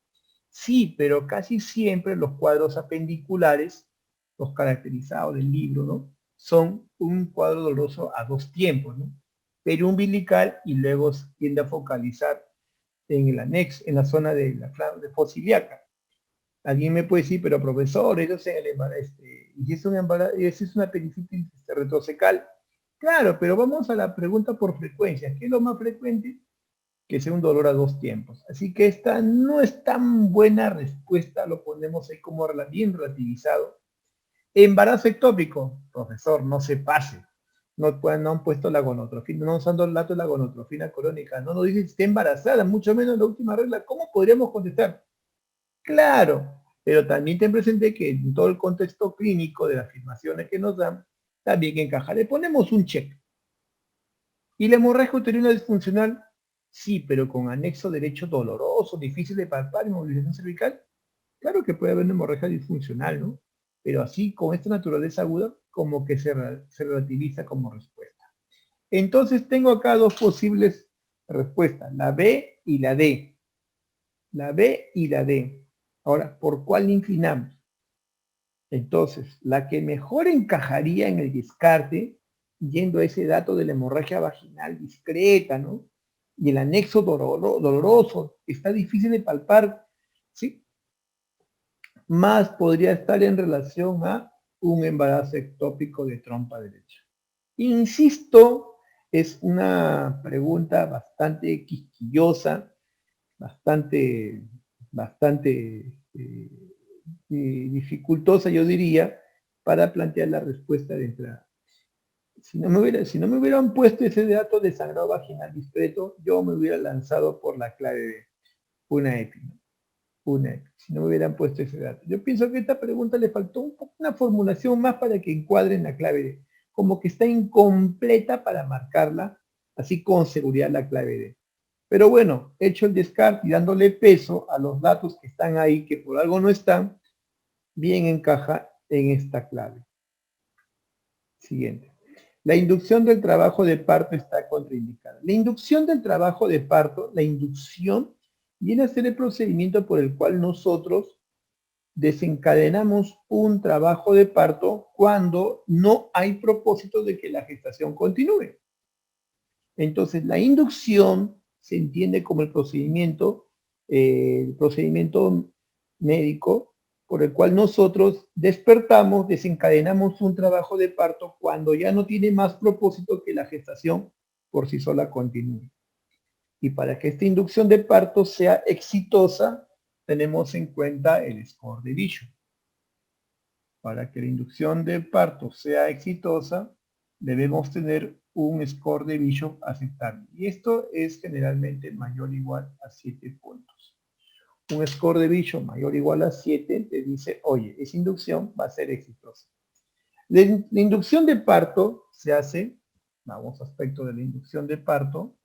Sí, pero casi siempre los cuadros apendiculares, los caracterizados del libro, ¿no? Son un cuadro doloroso a dos tiempos, ¿no? Periumbilical y luego tiende a focalizar en el anexo, en la zona de la fosa ilíaca. Alguien me puede decir, pero profesor, eso es en el embarazo, y es una apendicitis retrocecal. Claro, pero vamos a la pregunta por frecuencia. ¿Qué es lo más frecuente? Que sea un dolor a dos tiempos. Así que esta no es tan buena respuesta, lo ponemos ahí como bien relativizado. Embarazo ectópico, profesor, no se pase. No han puesto la gonotrofina, no usando el dato de la gonotrofina crónica, no nos dice si está embarazada, mucho menos la última regla. ¿Cómo podríamos contestar? Claro, pero también ten presente que en todo el contexto clínico de las afirmaciones que nos dan, también encaja. Le ponemos un check. ¿Y la hemorragia uterina disfuncional? Sí, pero con anexo derecho doloroso, difícil de palpar y movilización cervical. Claro que puede haber una hemorragia disfuncional, ¿no? Pero así, con esta naturaleza aguda, como que se relativiza como respuesta. Entonces tengo acá dos posibles respuestas, la B y la D. La B y la D. Ahora, ¿por cuál inclinamos? Entonces, la que mejor encajaría en el descarte, yendo a ese dato de la hemorragia vaginal discreta, ¿no? Y el anexo doloroso, está difícil de palpar, ¿sí? Más podría estar en relación a un embarazo ectópico de trompa derecha. Insisto, es una pregunta bastante quisquillosa, bastante dificultosa, yo diría, para plantear la respuesta de entrada. Si no me hubieran puesto ese dato de sangrado vaginal discreto, yo me hubiera lanzado por la clave de una EPI. Si no me hubieran puesto ese dato. Yo pienso que a esta pregunta le faltó una formulación más para que encuadre en la clave D. Como que está incompleta para marcarla, así con seguridad la clave D. Pero bueno, hecho el descarte y dándole peso a los datos que están ahí, que por algo no están, bien encaja en esta clave. Siguiente. La inducción del trabajo de parto está contraindicada. La inducción del trabajo de parto, la inducción, viene a ser el procedimiento por el cual nosotros desencadenamos un trabajo de parto cuando no hay propósito de que la gestación continúe. Entonces, la inducción se entiende como el procedimiento médico por el cual nosotros despertamos, desencadenamos un trabajo de parto cuando ya no tiene más propósito que la gestación por sí sola continúe. Y para que esta inducción de parto sea exitosa, tenemos en cuenta el score de Bishop. Para que la inducción de parto sea exitosa, debemos tener un score de Bishop aceptable. Y esto es generalmente mayor o igual a 7 puntos. Un score de Bishop mayor o igual a 7 te dice, oye, esa inducción va a ser exitosa. La inducción de parto se hace, vamos a aspecto de la inducción de parto.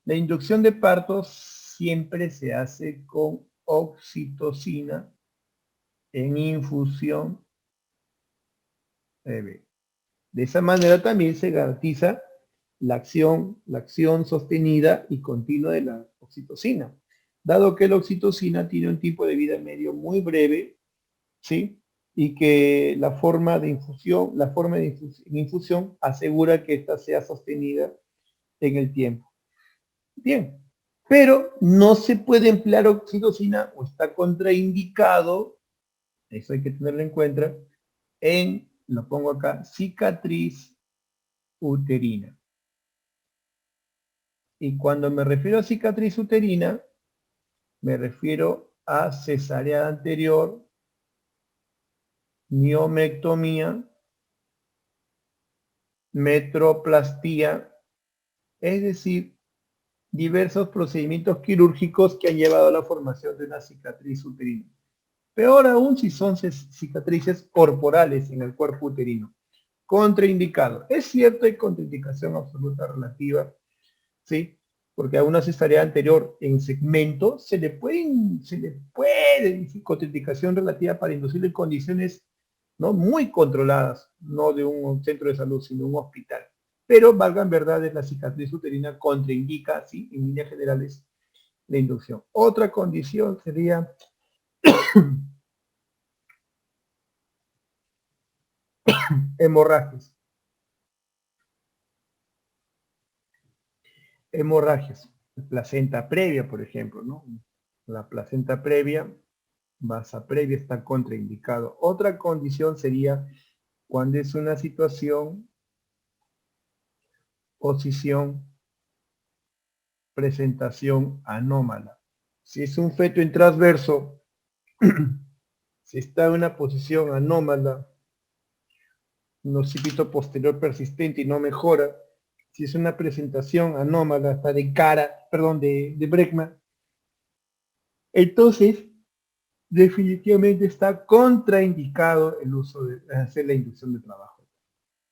La inducción de parto siempre se hace con oxitocina en infusión breve. De esa manera también se garantiza la acción sostenida y continua de la oxitocina. Dado que la oxitocina tiene un tipo de vida medio muy breve, ¿sí? Y que la forma de infusión asegura que ésta sea sostenida en el tiempo. Bien, pero no se puede emplear oxitocina o está contraindicado, eso hay que tenerlo en cuenta, lo pongo acá, cicatriz uterina. Y cuando me refiero a cicatriz uterina, me refiero a cesárea anterior, miomectomía, metroplastía, es decir, diversos procedimientos quirúrgicos que han llevado a la formación de una cicatriz uterina. Peor aún si son cicatrices corporales en el cuerpo uterino. Contraindicado. Es cierto, hay contraindicación absoluta relativa ¿sí? Porque a una cesárea anterior en segmento se le puede decir contraindicación relativa para inducir en condiciones, ¿no?, muy controladas, no de un centro de salud, sino un hospital. Pero valgan verdades, la cicatriz uterina contraindica, ¿sí?, en líneas generales, la inducción. Otra condición sería hemorragias. Hemorragias. Placenta previa, por ejemplo, ¿no? La placenta previa, vasa previa está contraindicado. Otra condición sería cuando es una situación, posición, presentación anómala. Si es un feto en transverso, si está en una posición anómala, un occipito posterior persistente y no mejora, si es una presentación anómala, está de cara, perdón, de Bregman, entonces definitivamente está contraindicado el uso de hacer la inducción de trabajo.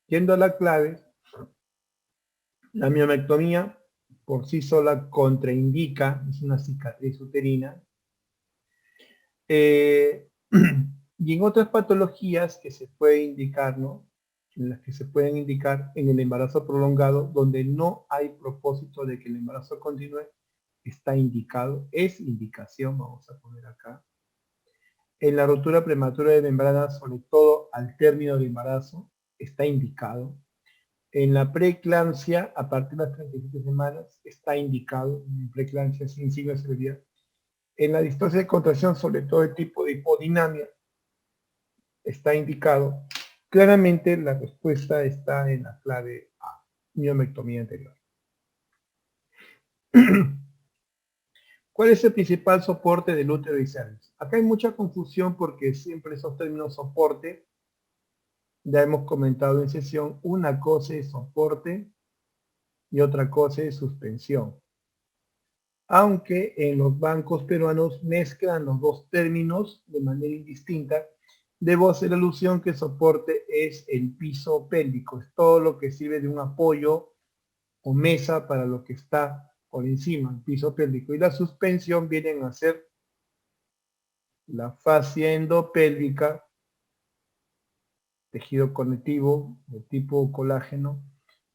Yendo a la clave, la miomectomía por sí sola contraindica, es una cicatriz uterina, y en otras patologías que se puede indicar, ¿no?, en las que se pueden indicar en el embarazo prolongado, donde no hay propósito de que el embarazo continúe, está indicado, es indicación, vamos a poner acá. En la rotura prematura de membranas, sobre todo al término del embarazo, está indicado. En la preeclampsia, a partir de las 37 semanas, está indicado, en preeclampsia sin signo de severidad. En la distosia de contracción, sobre todo el tipo de hipodinamia, está indicado. Claramente la respuesta está en la clave A, miomectomía anterior. ¿Cuál es el principal soporte del útero y cervix? Acá hay mucha confusión porque siempre esos términos soporte, ya hemos comentado en sesión, una cosa es soporte y otra cosa es suspensión. Aunque en los bancos peruanos mezclan los dos términos de manera indistinta, debo hacer alusión que soporte es el piso pélvico, es todo lo que sirve de un apoyo o mesa para lo que está por encima, el piso pélvico. Y la suspensión vienen a ser la fascia endopélvica, tejido conectivo de tipo colágeno,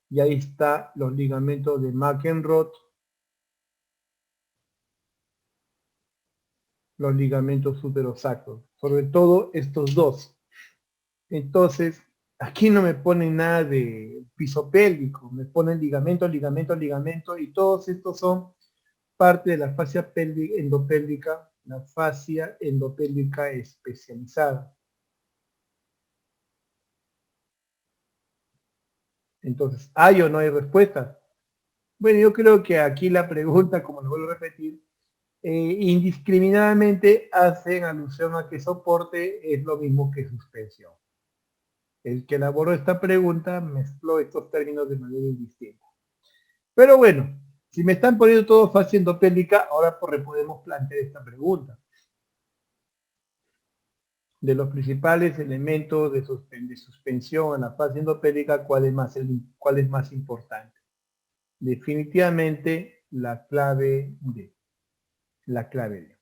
y ahí está los ligamentos de McEnroe, los ligamentos superosacros, sobre todo estos dos. Entonces, aquí no me ponen nada de piso pélvico, me ponen ligamento, ligamento, ligamento, y todos estos son parte de la fascia endopélvica, la fascia endopélvica especializada. Entonces, ¿hay o no hay respuesta? Bueno, yo creo que aquí la pregunta, como lo vuelvo a repetir, indiscriminadamente hacen alusión a que soporte es lo mismo que suspensión. El que elaboró esta pregunta mezcló estos términos de manera indistinta. Pero bueno, si me están poniendo todo fascia endopélvica, ahora podemos plantear esta pregunta. De los principales elementos de suspensión en la fascia endopélvica, ¿cuál es más importante? Definitivamente la clave D. La clave D.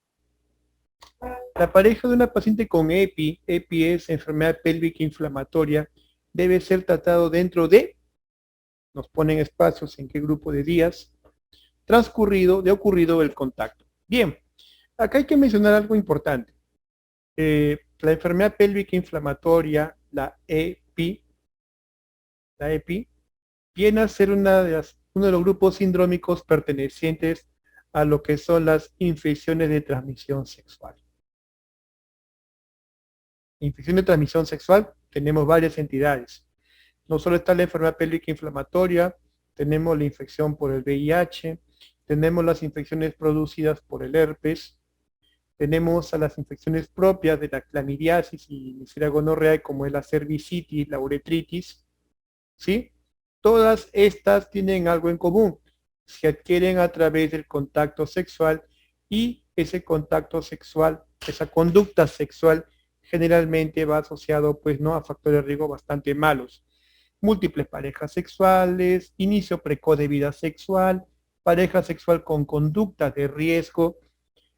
La pareja de una paciente con EPI es enfermedad pélvica inflamatoria, debe ser tratado dentro de, nos ponen espacios en qué grupo de días, ocurrido el contacto. Bien, acá hay que mencionar algo importante. La enfermedad pélvica inflamatoria, la EPI, viene a ser uno de los grupos sindrómicos pertenecientes a lo que son las infecciones de transmisión sexual. Infección de transmisión sexual, tenemos varias entidades. No solo está la enfermedad pélvica inflamatoria, tenemos la infección por el VIH, tenemos las infecciones producidas por el herpes, tenemos a las infecciones propias de la clamidiasis y Neisseria gonorrhoeae, como es la cervicitis, la uretritis, ¿sí? Todas estas tienen algo en común, se adquieren a través del contacto sexual y ese contacto sexual, esa conducta sexual generalmente va asociado pues no a factores de riesgo bastante malos. Múltiples parejas sexuales, inicio precoz de vida sexual, pareja sexual con conductas de riesgo,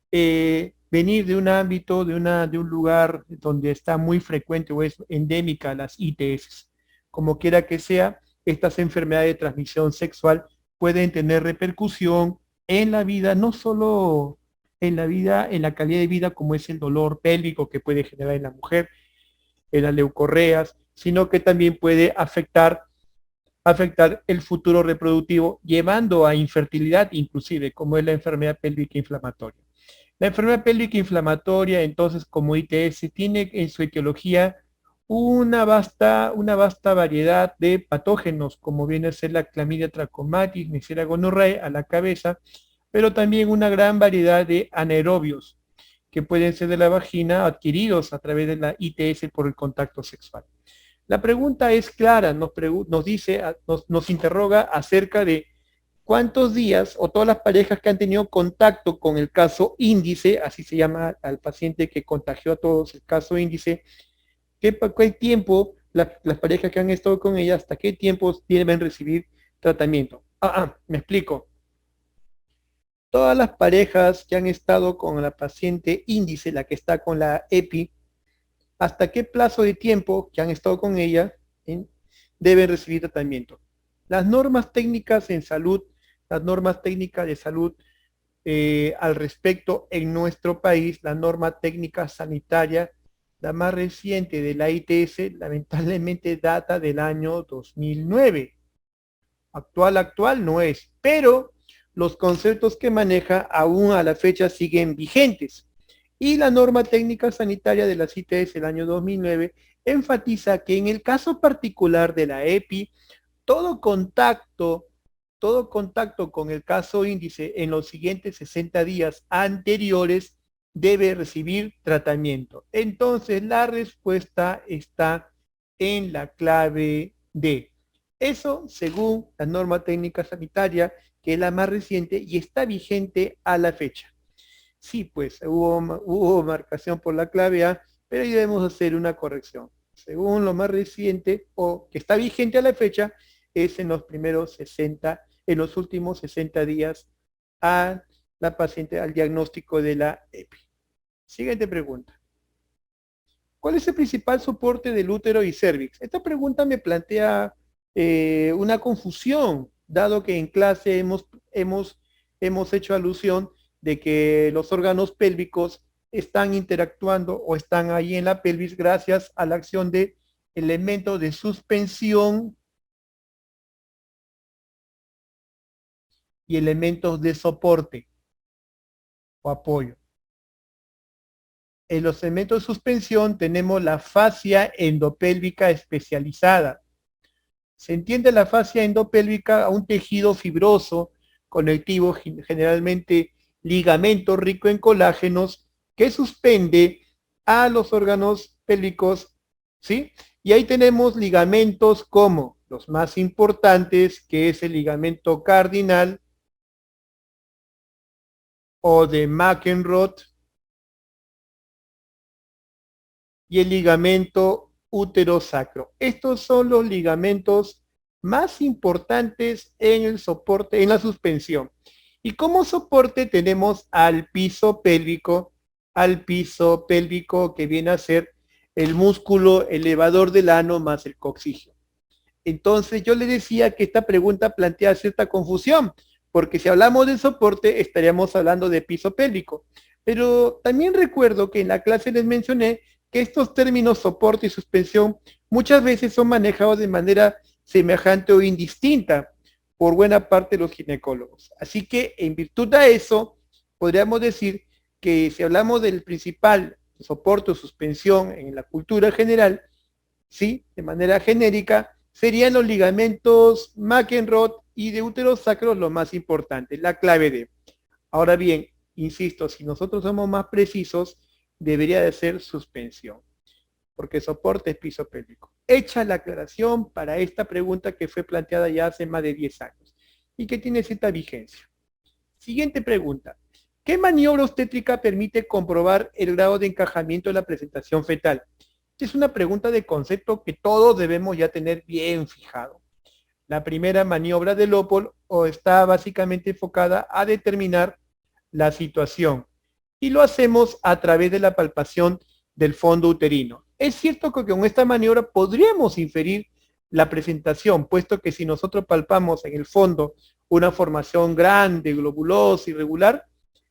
venir de un ámbito, de un lugar donde está muy frecuente o es endémica las ITS. Como quiera que sea, estas enfermedades de transmisión sexual pueden tener repercusión en la vida, no solo en la vida, en la calidad de vida, como es el dolor pélvico que puede generar en la mujer, en las leucorreas, sino que también puede afectar el futuro reproductivo, llevando a infertilidad inclusive, como es la enfermedad pélvica inflamatoria. La enfermedad pélvica inflamatoria, entonces, como ITS, tiene en su etiología una vasta variedad de patógenos, como viene a ser la clamidia trachomatis, Neisseria gonorrhoeae a la cabeza, pero también una gran variedad de anaerobios que pueden ser de la vagina adquiridos a través de la ITS por el contacto sexual. La pregunta es clara, nos dice, nos interroga acerca de cuántos días o todas las parejas que han tenido contacto con el caso índice, así se llama al paciente que contagió a todos el caso índice, qué tiempo las parejas que han estado con ella, hasta qué tiempo deben recibir tratamiento. Me explico. Todas las parejas que han estado con la paciente índice, la que está con la EPI, hasta qué plazo de tiempo que han estado con ella deben recibir tratamiento. Las normas técnicas en salud, las normas técnicas de salud al respecto en nuestro país, la norma técnica sanitaria, la más reciente de la ITS, lamentablemente data del año 2009. Actual no es, pero los conceptos que maneja aún a la fecha siguen vigentes. Y la norma técnica sanitaria de la CITES del año 2009 enfatiza que en el caso particular de la EPI, todo contacto con el caso índice en los siguientes 60 días anteriores debe recibir tratamiento. Entonces, la respuesta está en la clave D. Eso según la norma técnica sanitaria, que es la más reciente y está vigente a la fecha. Sí, pues hubo marcación por la clave A, pero ahí debemos hacer una corrección. Según lo más reciente o que está vigente a la fecha, es en los últimos 60 días a la paciente al diagnóstico de la EPI. Siguiente pregunta. ¿Cuál es el principal soporte del útero y cervix? Esta pregunta me plantea una confusión, dado que en clase hemos hecho alusión de que los órganos pélvicos están interactuando o están ahí en la pelvis gracias a la acción de elementos de suspensión y elementos de soporte o apoyo. En los elementos de suspensión tenemos la fascia endopélvica especializada. Se entiende la fascia endopélvica a un tejido fibroso, conectivo, generalmente ligamento rico en colágenos, que suspende a los órganos pélvicos, ¿sí? Y ahí tenemos ligamentos como los más importantes, que es el ligamento cardinal o de McEnroth, y el ligamento útero-sacro. Estos son los ligamentos más importantes en el soporte, en la suspensión. Y como soporte tenemos al piso pélvico que viene a ser el músculo elevador del ano más el coxigio. Entonces yo le decía que esta pregunta plantea cierta confusión, porque si hablamos de soporte estaríamos hablando de piso pélvico. Pero también recuerdo que en la clase les mencioné que estos términos soporte y suspensión muchas veces son manejados de manera semejante o indistinta por buena parte de los ginecólogos. Así que en virtud de eso, podríamos decir que si hablamos del principal soporte o suspensión en la cultura general, ¿sí? De manera genérica, serían los ligamentos McEnroth y de útero sacro lo más importante, la clave D. Ahora bien, insisto, si nosotros somos más precisos, debería de ser suspensión, porque soporte es piso pélvico. Hecha la aclaración para esta pregunta que fue planteada ya hace más de 10 años y que tiene cierta vigencia. Siguiente pregunta. ¿Qué maniobra obstétrica permite comprobar el grado de encajamiento de la presentación fetal? Es una pregunta de concepto que todos debemos ya tener bien fijado. La primera maniobra de Lópol está básicamente enfocada a determinar la situación y lo hacemos a través de la palpación del fondo uterino. Es cierto que con esta maniobra podríamos inferir la presentación, puesto que si nosotros palpamos en el fondo una formación grande, globulosa, irregular,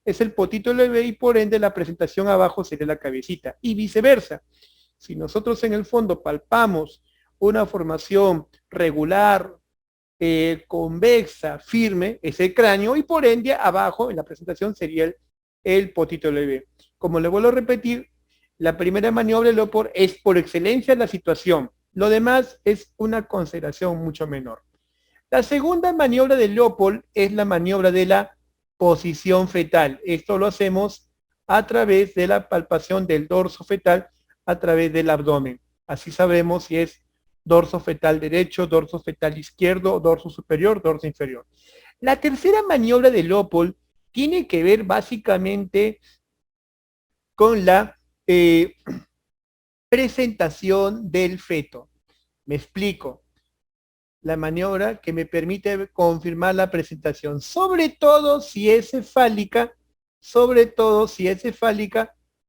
es el potito del bebé y por ende la presentación abajo sería la cabecita y viceversa. Si nosotros en el fondo palpamos una formación regular, convexa, firme, es el cráneo y por ende abajo en la presentación sería el potito del bebé. Como le vuelvo a repetir, la primera maniobra de Leopold es por excelencia la situación. Lo demás es una consideración mucho menor. La segunda maniobra de Leopold es la maniobra de la posición fetal. Esto lo hacemos a través de la palpación del dorso fetal a través del abdomen. Así sabremos si es dorso fetal derecho, dorso fetal izquierdo, dorso superior, dorso inferior. La tercera maniobra de Leopold tiene que ver básicamente con la presentación del feto. Me explico. La maniobra que me permite confirmar la presentación, sobre todo si es cefálica,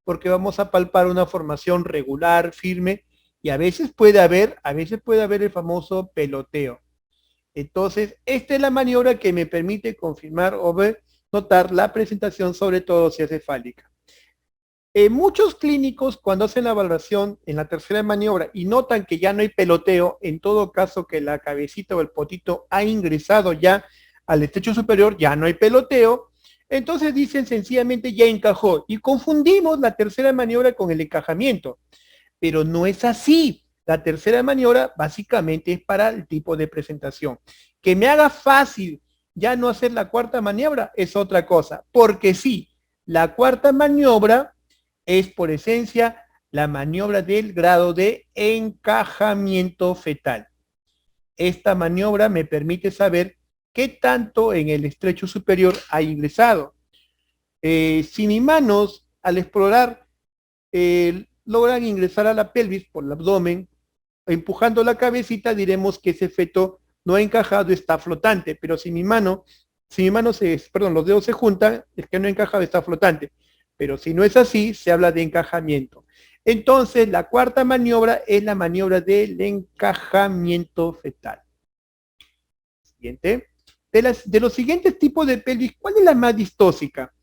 porque vamos a palpar una formación regular, firme, y a veces puede haber el famoso peloteo. Entonces, esta es la maniobra que me permite confirmar o ver, notar la presentación, sobre todo si es cefálica. Muchos clínicos, cuando hacen la valoración en la tercera maniobra y notan que ya no hay peloteo, en todo caso que la cabecita o el potito ha ingresado ya al estrecho superior, ya no hay peloteo, entonces dicen sencillamente ya encajó. Y confundimos la tercera maniobra con el encajamiento, pero no es así. La tercera maniobra básicamente es para el tipo de presentación. Que me haga fácil ya no hacer la cuarta maniobra es otra cosa, porque sí, la cuarta maniobra es por esencia la maniobra del grado de encajamiento fetal. Esta maniobra me permite saber qué tanto en el estrecho superior ha ingresado. Si mis manos al explorar logran ingresar a la pelvis por el abdomen, empujando la cabecita, diremos que ese feto no ha encajado, está flotante, pero si mi mano los dedos se juntan, es que no ha encajado, está flotante. Pero si no es así, se habla de encajamiento. Entonces, la cuarta maniobra es la maniobra del encajamiento fetal. Siguiente. De los siguientes tipos de pelvis, ¿cuál es la más distóxica?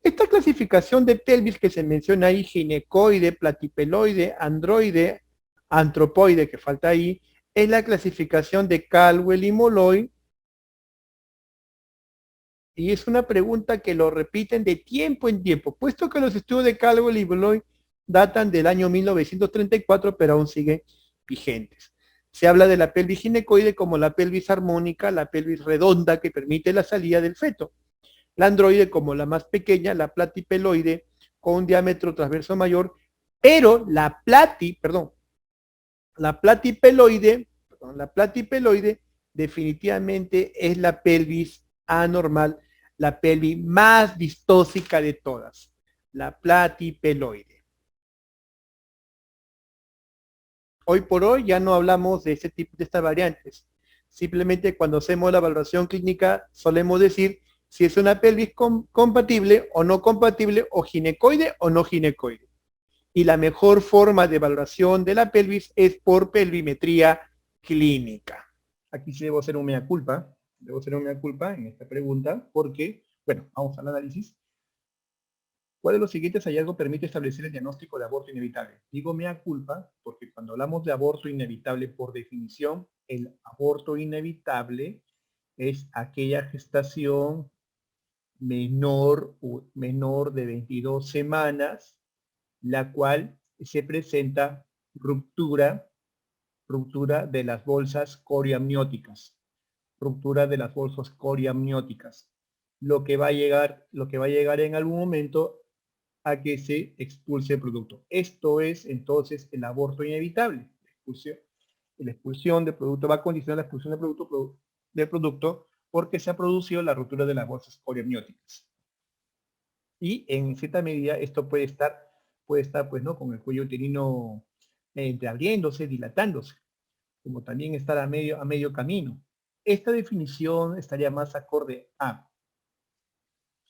Esta clasificación de pelvis que se menciona ahí, ginecoide, platipeloide, androide, antropoide, que falta ahí, es la clasificación de Caldwell y Molloy. Y es una pregunta que lo repiten de tiempo en tiempo, puesto que los estudios de Caldwell y Molloy datan del año 1934, pero aún siguen vigentes. Se habla de la pelvis ginecoide como la pelvis armónica, la pelvis redonda que permite la salida del feto. La androide como la más pequeña, la platipeloide con un diámetro transverso mayor, pero la platipeloide definitivamente es la pelvis anormal, la pelvis más distóxica de todas, la platipeloide. Hoy por hoy ya no hablamos de este tipo de estas variantes. Simplemente cuando hacemos la valoración clínica solemos decir si es una pelvis compatible o no compatible, o ginecoide o no ginecoide. Y la mejor forma de valoración de la pelvis es por pelvimetría clínica. Aquí sí debo hacer un mea culpa. Debo hacer un mea culpa en esta pregunta porque, bueno, vamos al análisis. ¿Cuál de los siguientes hallazgos permite establecer el diagnóstico de aborto inevitable? Digo mea culpa porque cuando hablamos de aborto inevitable, por definición, el aborto inevitable es aquella gestación menor de 22 semanas, la cual se presenta ruptura de las bolsas coriamnióticas, lo que va a llegar en algún momento a que se expulse el producto. Esto es entonces el aborto inevitable. La expulsión del producto va a condicionar la expulsión del producto porque se ha producido la ruptura de las bolsas coriamnióticas. Y en cierta medida esto puede estar pues, ¿no? Con el cuello uterino entreabriéndose, dilatándose, como también estar a medio camino. esta definición estaría más acorde a,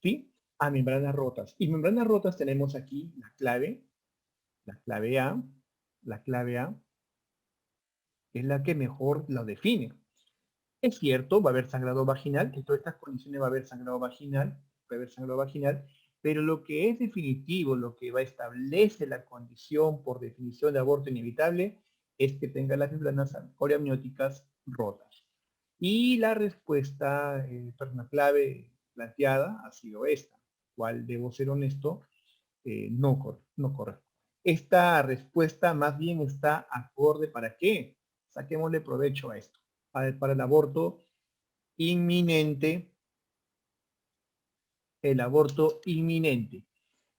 ¿sí? A membranas rotas. Y membranas rotas tenemos aquí la clave A, la clave A, es la que mejor la define. Es cierto, va a haber sangrado vaginal, en todas estas condiciones va a haber sangrado vaginal, pero lo que es definitivo, lo que va a establecer la condición por definición de aborto inevitable, es que tenga las membranas coreamnióticas rotas. Y la respuesta, la clave planteada ha sido esta, cual debo ser honesto, no corre. Esta respuesta más bien está acorde para qué. Saquémosle provecho a esto. Para el aborto inminente, el aborto inminente.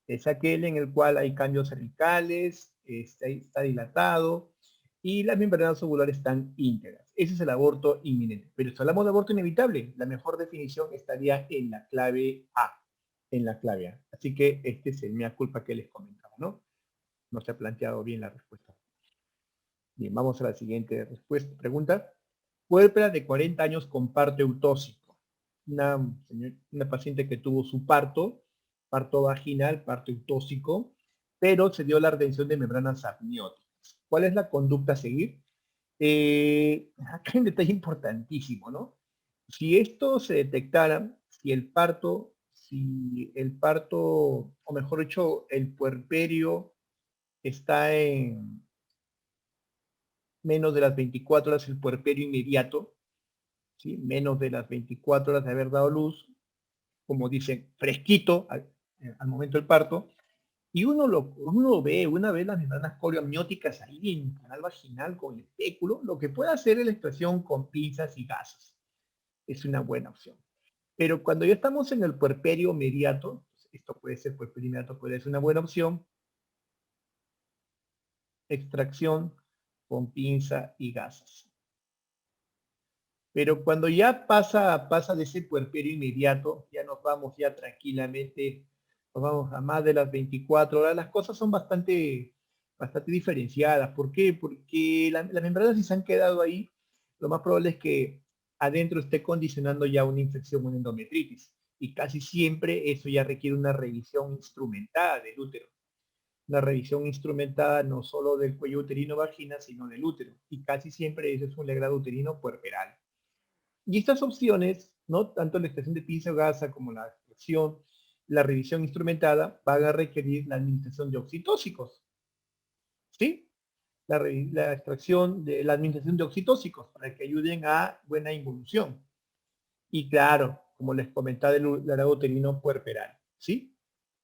Es aquel en el cual hay cambios cervicales, está dilatado y las membranas ovulares están íntegras. Ese es el aborto inminente. Pero si hablamos de aborto inevitable, la mejor definición estaría en la clave A. En la clave A. Así que este es el mea culpa que les comentaba, ¿no? No se ha planteado bien la respuesta. Bien, vamos a la siguiente respuesta, pregunta. Puérpera de 40 años con parto eutóxico. Una paciente que tuvo su parto vaginal, parto eutóxico, pero se dio la retención de membranas amnióticas. ¿Cuál es la conducta a seguir? Acá hay un detalle importantísimo, ¿no? Si esto se detectara, si el parto, o mejor dicho, el puerperio está en menos de las 24 horas, el puerperio inmediato, ¿sí? Menos de las 24 horas de haber dado luz, como dicen, fresquito al momento del parto, y uno ve una vez las membranas coreamnióticas ahí en el canal vaginal con el espéculo, lo que puede hacer es la extracción con pinzas y gasas. Es una buena opción. Pero cuando ya estamos en el puerperio inmediato, esto puede ser puerperio inmediato, puede ser una buena opción, extracción con pinza y gasas. Pero cuando ya pasa de ese puerperio inmediato, ya nos vamos ya tranquilamente, nos vamos a más de las 24 horas, las cosas son bastante diferenciadas. ¿Por qué? Porque las membranas si se han quedado ahí, lo más probable es que adentro esté condicionando ya una infección, una endometritis. Y casi siempre eso ya requiere una revisión instrumentada del útero. Una revisión instrumentada no solo del cuello uterino vagina, sino del útero. Y casi siempre eso es un legrado uterino puerperal. Y estas opciones, ¿no? Tanto la extracción de pinza o gasa como la extracción, la revisión instrumentada, van a requerir la administración de oxitóxicos, ¿sí? La extracción de la administración de oxitóxicos para que ayuden a buena involución. Y claro, como les comentaba, del legrado uterino puerperal, ¿sí?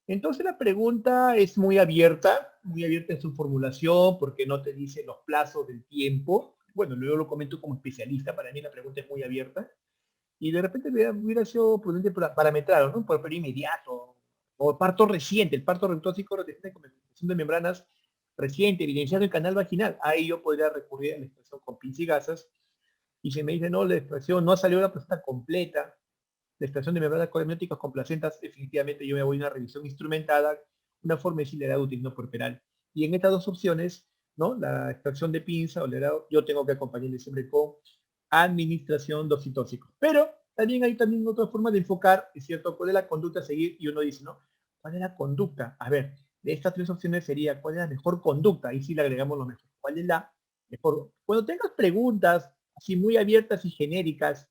Entonces la pregunta es muy abierta en su formulación, porque no te dice los plazos del tiempo. Bueno, luego lo comento como especialista, para mí la pregunta es muy abierta. Y de repente hubiera sido prudente parametrar, ¿no? Por periodo inmediato, o parto reciente, el parto reutóxico reciente con expresión de membranas reciente, evidenciado en el canal vaginal. Ahí yo podría recurrir a la extracción con pinzas y gasas. Y si me dice, no, la extracción no ha salido la placenta completa, la extracción de membranas coreamnióticas con placentas, definitivamente yo me voy a una revisión instrumentada, una forma de legrado uterino puerperal. Y en estas dos opciones, ¿no? La extracción de pinza o legrado, yo tengo que acompañarle siempre con administración de oxitóxicos. Pero también hay también otra forma de enfocar, es cierto, cuál es la conducta a seguir, y uno dice, ¿no? ¿Cuál es la conducta? A ver, de estas tres opciones sería, ¿cuál es la mejor conducta? Ahí sí le agregamos lo mejor. ¿Cuál es la mejor? Cuando tengas preguntas así muy abiertas y genéricas,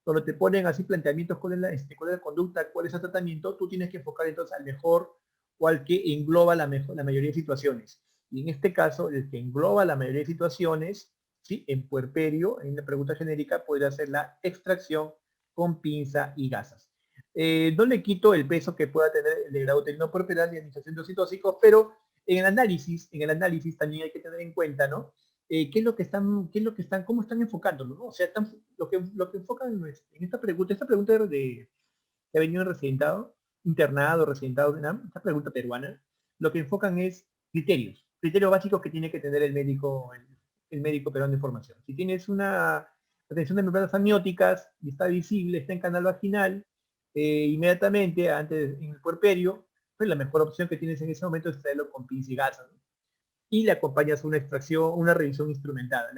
cuando te ponen así planteamientos, cuál es la conducta, cuál es el tratamiento, tú tienes que enfocar entonces al mejor o al que engloba la mayoría de situaciones. Y en este caso, el que engloba la mayoría de situaciones, ¿sí? En puerperio, en una pregunta genérica, podría ser la extracción con pinza y gasas. No le quito el peso que pueda tener el legrado uterino puerperal y administración de oxitóxicos, pero en el análisis también hay que tener en cuenta, ¿no? ¿Qué es lo que están, cómo están enfocándolo, ¿no? O sea, lo que enfocan en esta pregunta que ha venido internado, residentado, esta pregunta peruana, lo que enfocan es criterios básicos que tiene que tener el médico peruano de formación. Si tienes una retención de membranas amnióticas y está visible, está en canal vaginal, inmediatamente antes en el puerperio, pues la mejor opción que tienes en ese momento es traerlo con pinza y gasa, ¿no? Y le acompañas una extracción, una revisión instrumentada.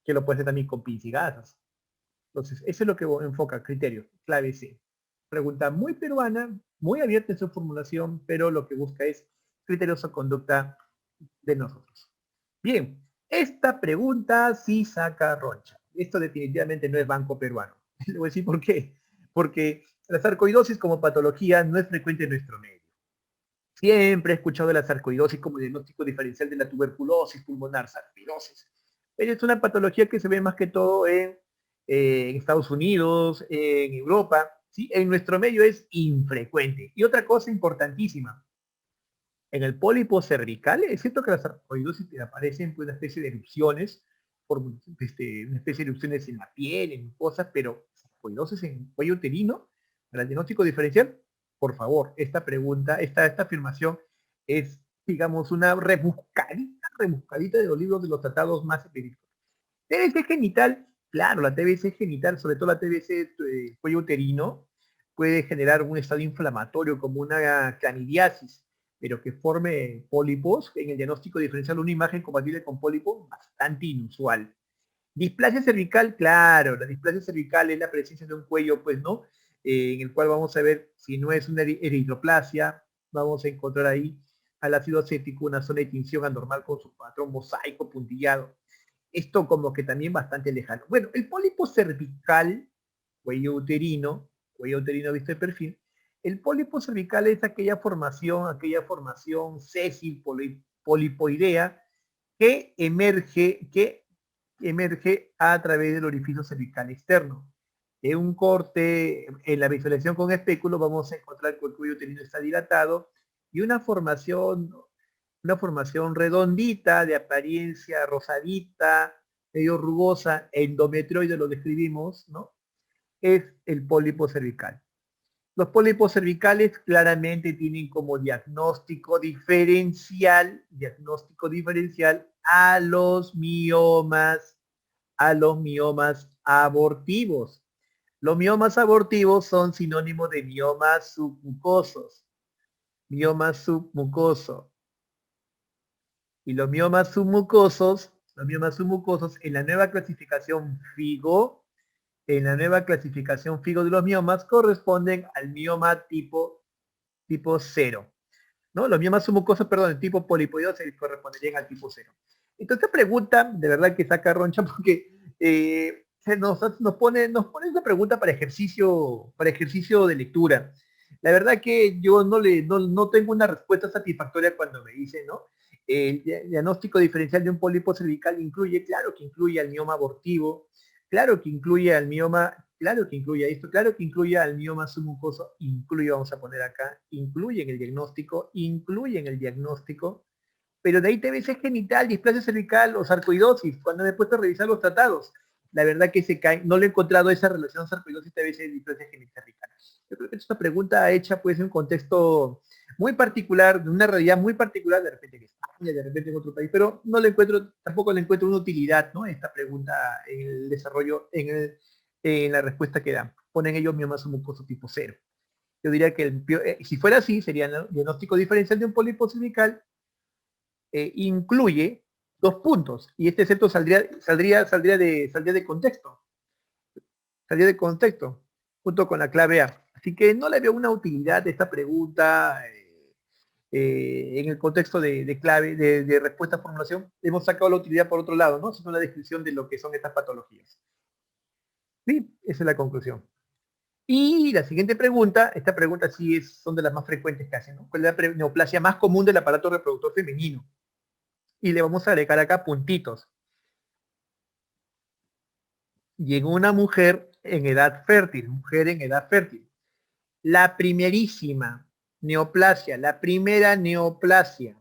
que lo puede hacer también con pinza y gasas. Entonces, eso es lo que enfoca, criterio, clave C. Pregunta muy peruana, muy abierta en su formulación, pero lo que busca es criteriosa conducta de nosotros. Bien, esta pregunta sí saca roncha. Esto definitivamente no es banco peruano. Le voy a decir por qué. Porque la sarcoidosis como patología no es frecuente en nuestro medio. Siempre he escuchado de la sarcoidosis como diagnóstico diferencial de la tuberculosis pulmonar, sarcoidosis. Pero es una patología que se ve más que todo en Estados Unidos, en Europa. ¿Sí? En nuestro medio es infrecuente. Y otra cosa importantísima, en el pólipo cervical, es cierto que la sarcoidosis aparecen pues, una especie de erupciones, por, una especie de erupciones en la piel, en cosas, pero sarcoidosis en cuello uterino, para el diagnóstico diferencial, por favor, esta pregunta, esta afirmación es, digamos, una rebuscadita de los libros de los tratados más específicos. TBC genital, claro, la TBC genital, sobre todo la TBC cuello uterino, puede generar un estado inflamatorio como una clamidiasis, pero que forme pólipos, en el diagnóstico diferencial una imagen compatible con pólipo bastante inusual. Displasia cervical, claro, la displasia cervical es la presencia de un cuello, pues, ¿no? En el cual vamos a ver si no es una eritroplasia, vamos a encontrar ahí al ácido acético una zona de tinción anormal con su patrón mosaico puntillado. Esto como que también bastante lejano. Bueno, el pólipo cervical, cuello uterino visto de perfil, el pólipo cervical es aquella formación sésil polipoidea que emerge a través del orificio cervical externo. En un corte, en la visualización con espéculo, vamos a encontrar que el cuello uterino está dilatado y una formación redondita, de apariencia rosadita, medio rugosa, endometrioide lo describimos, ¿no? Es el pólipo cervical. Los pólipos cervicales claramente tienen como diagnóstico diferencial a los miomas abortivos. Los miomas abortivos son sinónimos de miomas submucosos. Mioma submucoso. Y los miomas submucosos en la nueva clasificación FIGO, de los miomas corresponden al mioma tipo 0. ¿No? Los miomas submucosos, perdón, el tipo polipoidioso corresponderían al tipo 0. Entonces esta pregunta, de verdad que saca roncha porque nos pone esta pregunta para ejercicio de lectura. La verdad que yo no tengo una respuesta satisfactoria cuando me dicen, ¿no? El diagnóstico diferencial de un pólipo cervical incluye, claro que incluye al mioma abortivo, claro que incluye al mioma, claro que incluye esto, claro que incluye al mioma submucoso, vamos a poner acá, incluye en el diagnóstico, pero de ahí TBC genital, displasia cervical o sarcoidosis, cuando me he puesto a revisar los tratados. La verdad que no le he encontrado esa relación sarcoidosis, TBC y displasia genital cervical. Yo creo que es una pregunta hecha pues en un contexto muy particular, de una realidad muy particular, de repente en España, de repente en otro país, pero tampoco le encuentro una utilidad, ¿no? Esta pregunta en el desarrollo, en la respuesta que dan. Ponen ellos miomas mucoso tipo 0. Yo diría que si fuera así, sería el diagnóstico diferencial de un pólipo cervical, incluye dos puntos, y este excepto saldría de contexto, junto con la clave A. Así que no le veo una utilidad de esta pregunta en el contexto de clave, de respuesta a formulación. Hemos sacado la utilidad por otro lado, ¿no? Es una descripción de lo que son estas patologías. Sí, esa es la conclusión. Y la siguiente pregunta, esta pregunta sí son de las más frecuentes que hacen, ¿no? ¿Cuál es la neoplasia más común del aparato reproductor femenino? Y le vamos a agregar acá puntitos. Y en una mujer en edad fértil, la primerísima neoplasia, la primera neoplasia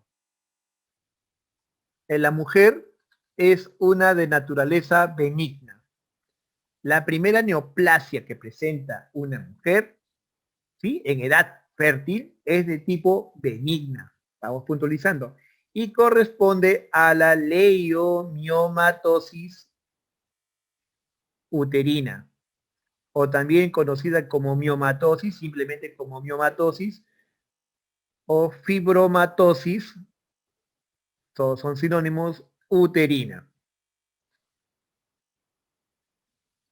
en la mujer es una de naturaleza benigna. La primera neoplasia que presenta una mujer, ¿sí? En edad fértil es de tipo benigna. Estamos puntualizando. Y corresponde a la leiomiomatosis uterina, o también conocida como miomatosis, simplemente como miomatosis, o fibromatosis, todos son sinónimos, uterina.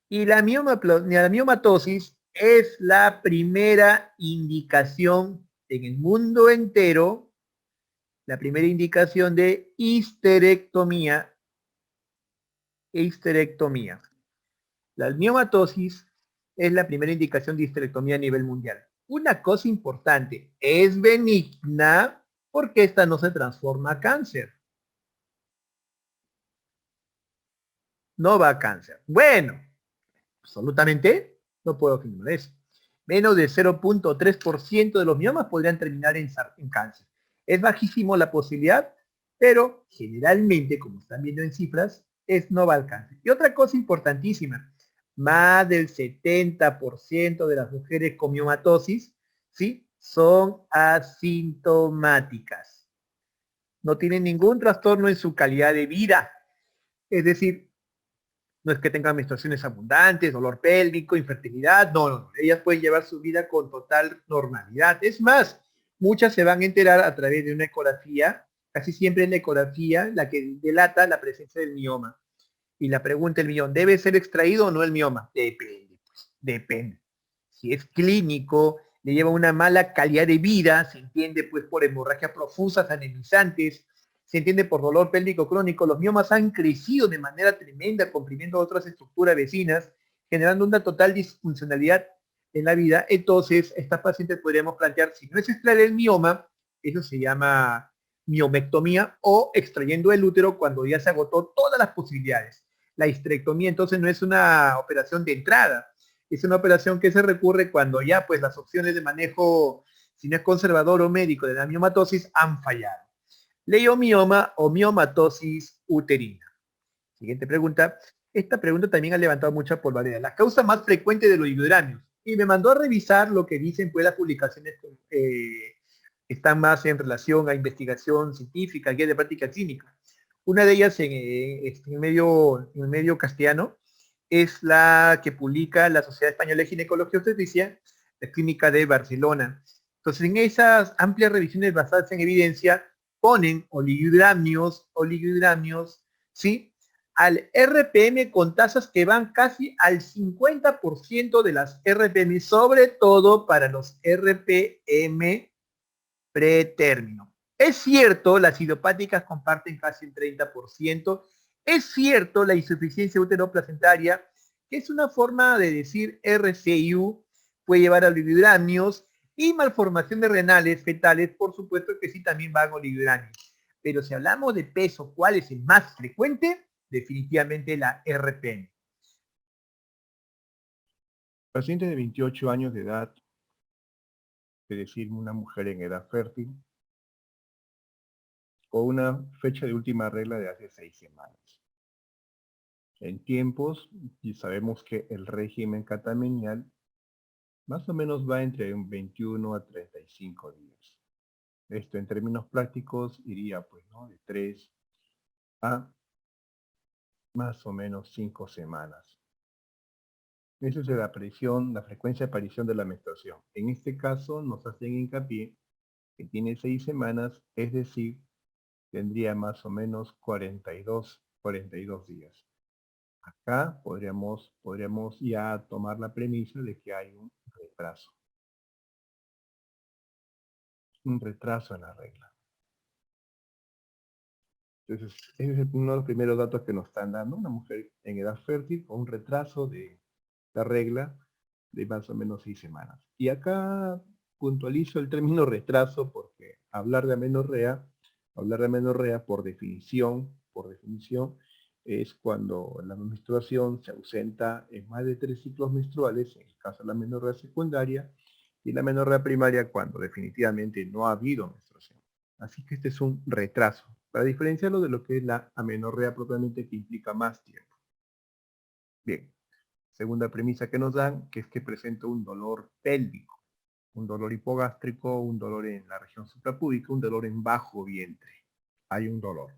Y la miomatosis es la primera indicación en el mundo entero, la primera indicación de histerectomía. Histerectomía. La miomatosis es la primera indicación de histerectomía a nivel mundial. Una cosa importante, es benigna porque esta no se transforma a cáncer. No va a cáncer. Bueno, absolutamente no puedo afirmar eso. Menos del 0.3% de los miomas podrían terminar en cáncer. Es bajísimo la posibilidad, pero generalmente, como están viendo en cifras, no va al cáncer. Y otra cosa importantísima, más del 70% de las mujeres con miomatosis, ¿sí? Son asintomáticas. No tienen ningún trastorno en su calidad de vida. Es decir, no es que tengan menstruaciones abundantes, dolor pélvico, infertilidad, no, no, no. Ellas pueden llevar su vida con total normalidad. Es más, muchas se van a enterar a través de una ecografía, casi siempre es la ecografía la que delata la presencia del mioma. Y la pregunta del millón, ¿debe ser extraído o no el mioma? Depende, pues, depende. Si es clínico, le lleva una mala calidad de vida, se entiende pues por hemorragias profusas, anemizantes, se entiende por dolor pélvico crónico, los miomas han crecido de manera tremenda, comprimiendo otras estructuras vecinas, generando una total disfuncionalidad en la vida. Entonces, estas pacientes podríamos plantear, si no es extraer el mioma, eso se llama miomectomía o extrayendo el útero cuando ya se agotó todas las posibilidades. La histerectomía entonces no es una operación de entrada, es una operación que se recurre cuando ya pues las opciones de manejo, si no es conservador o médico de la miomatosis, han fallado. Leiomioma o miomatosis uterina. Siguiente pregunta. Esta pregunta también ha levantado mucha polvareda. La causa más frecuente de los hidrodramios. Y me mandó a revisar lo que dicen pues las publicaciones están más en relación a investigación científica, guía de práctica clínica. Una de ellas en el medio castellano es la que publica la Sociedad Española de Ginecología y Obstetricia, la Clínica de Barcelona. Entonces, en esas amplias revisiones basadas en evidencia, ponen oligohidramios, ¿sí? Al RPM con tasas que van casi al 50% de las RPM, sobre todo para los RPM pretérmino. Es cierto, las idiopáticas comparten casi el 30%. Es cierto, la insuficiencia uteroplacentaria, que es una forma de decir RCIU, puede llevar a oligohidramios y malformaciones renales fetales, por supuesto que sí también van a oligohidramios. Pero si hablamos de peso, ¿cuál es el más frecuente? Definitivamente la RPM. Paciente de 28 años de edad, es decir, una mujer en edad fértil, con una fecha de última regla de hace 6 semanas. En tiempos, y sabemos que el régimen catamenial más o menos va entre un 21 a 35 días. Esto en términos prácticos iría pues, ¿no? De 3 a más o menos 5 semanas. Eso es la aparición, la frecuencia de aparición de la menstruación. En este caso nos hacen hincapié que tiene 6 semanas, es decir, tendría más o menos 42 días. Acá podríamos ya tomar la premisa de que hay un retraso en la regla. Entonces, ese es uno de los primeros datos que nos están dando, una mujer en edad fértil con un retraso de la regla de más o menos 6 semanas. Y acá puntualizo el término retraso porque hablar de amenorrea por definición, es cuando la menstruación se ausenta en más de 3 ciclos menstruales, en el caso de la amenorrea secundaria, y la amenorrea primaria cuando definitivamente no ha habido menstruación. Así que este es un retraso, para diferenciarlo de lo que es la amenorrea propiamente que implica más tiempo. Bien, segunda premisa que nos dan, que es que presenta un dolor pélvico, un dolor hipogástrico, un dolor en la región suprapúbica, un dolor en bajo vientre. Hay un dolor.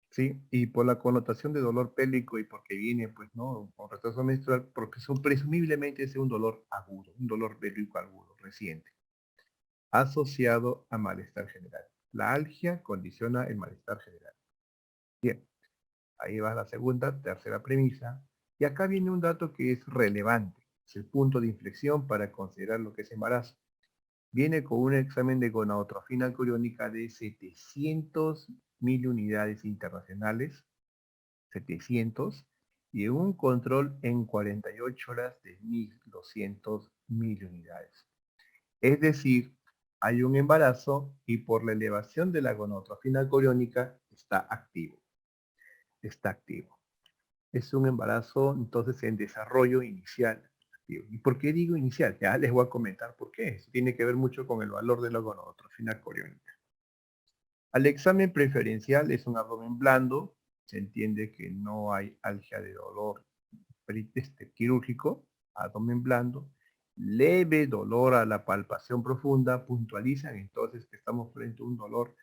¿Sí? Y por la connotación de dolor pélvico y porque viene, pues, ¿no? Con retraso menstrual, porque presumiblemente es un dolor agudo, un dolor pélvico agudo, reciente, asociado a malestar general. La algia condiciona el malestar general. Bien, ahí va la segunda, tercera premisa. Y acá viene un dato que es relevante, es el punto de inflexión para considerar lo que es embarazo. Viene con un examen de gonadotrofina coriónica de 700.000 unidades internacionales, 700, y un control en 48 horas de 1.200.000 unidades. Es decir, hay un embarazo y por la elevación de la gonadotrofina coriónica está activo. Está activo. Es un embarazo entonces en desarrollo inicial. ¿Y por qué digo inicial? Ya les voy a comentar por qué. Eso tiene que ver mucho con el valor de la gonadotrofina coriónica. Al examen preferencial es un abdomen blando. Se entiende que no hay algia de dolor quirúrgico, abdomen blando, leve dolor a la palpación profunda, puntualizan entonces que estamos frente a un dolor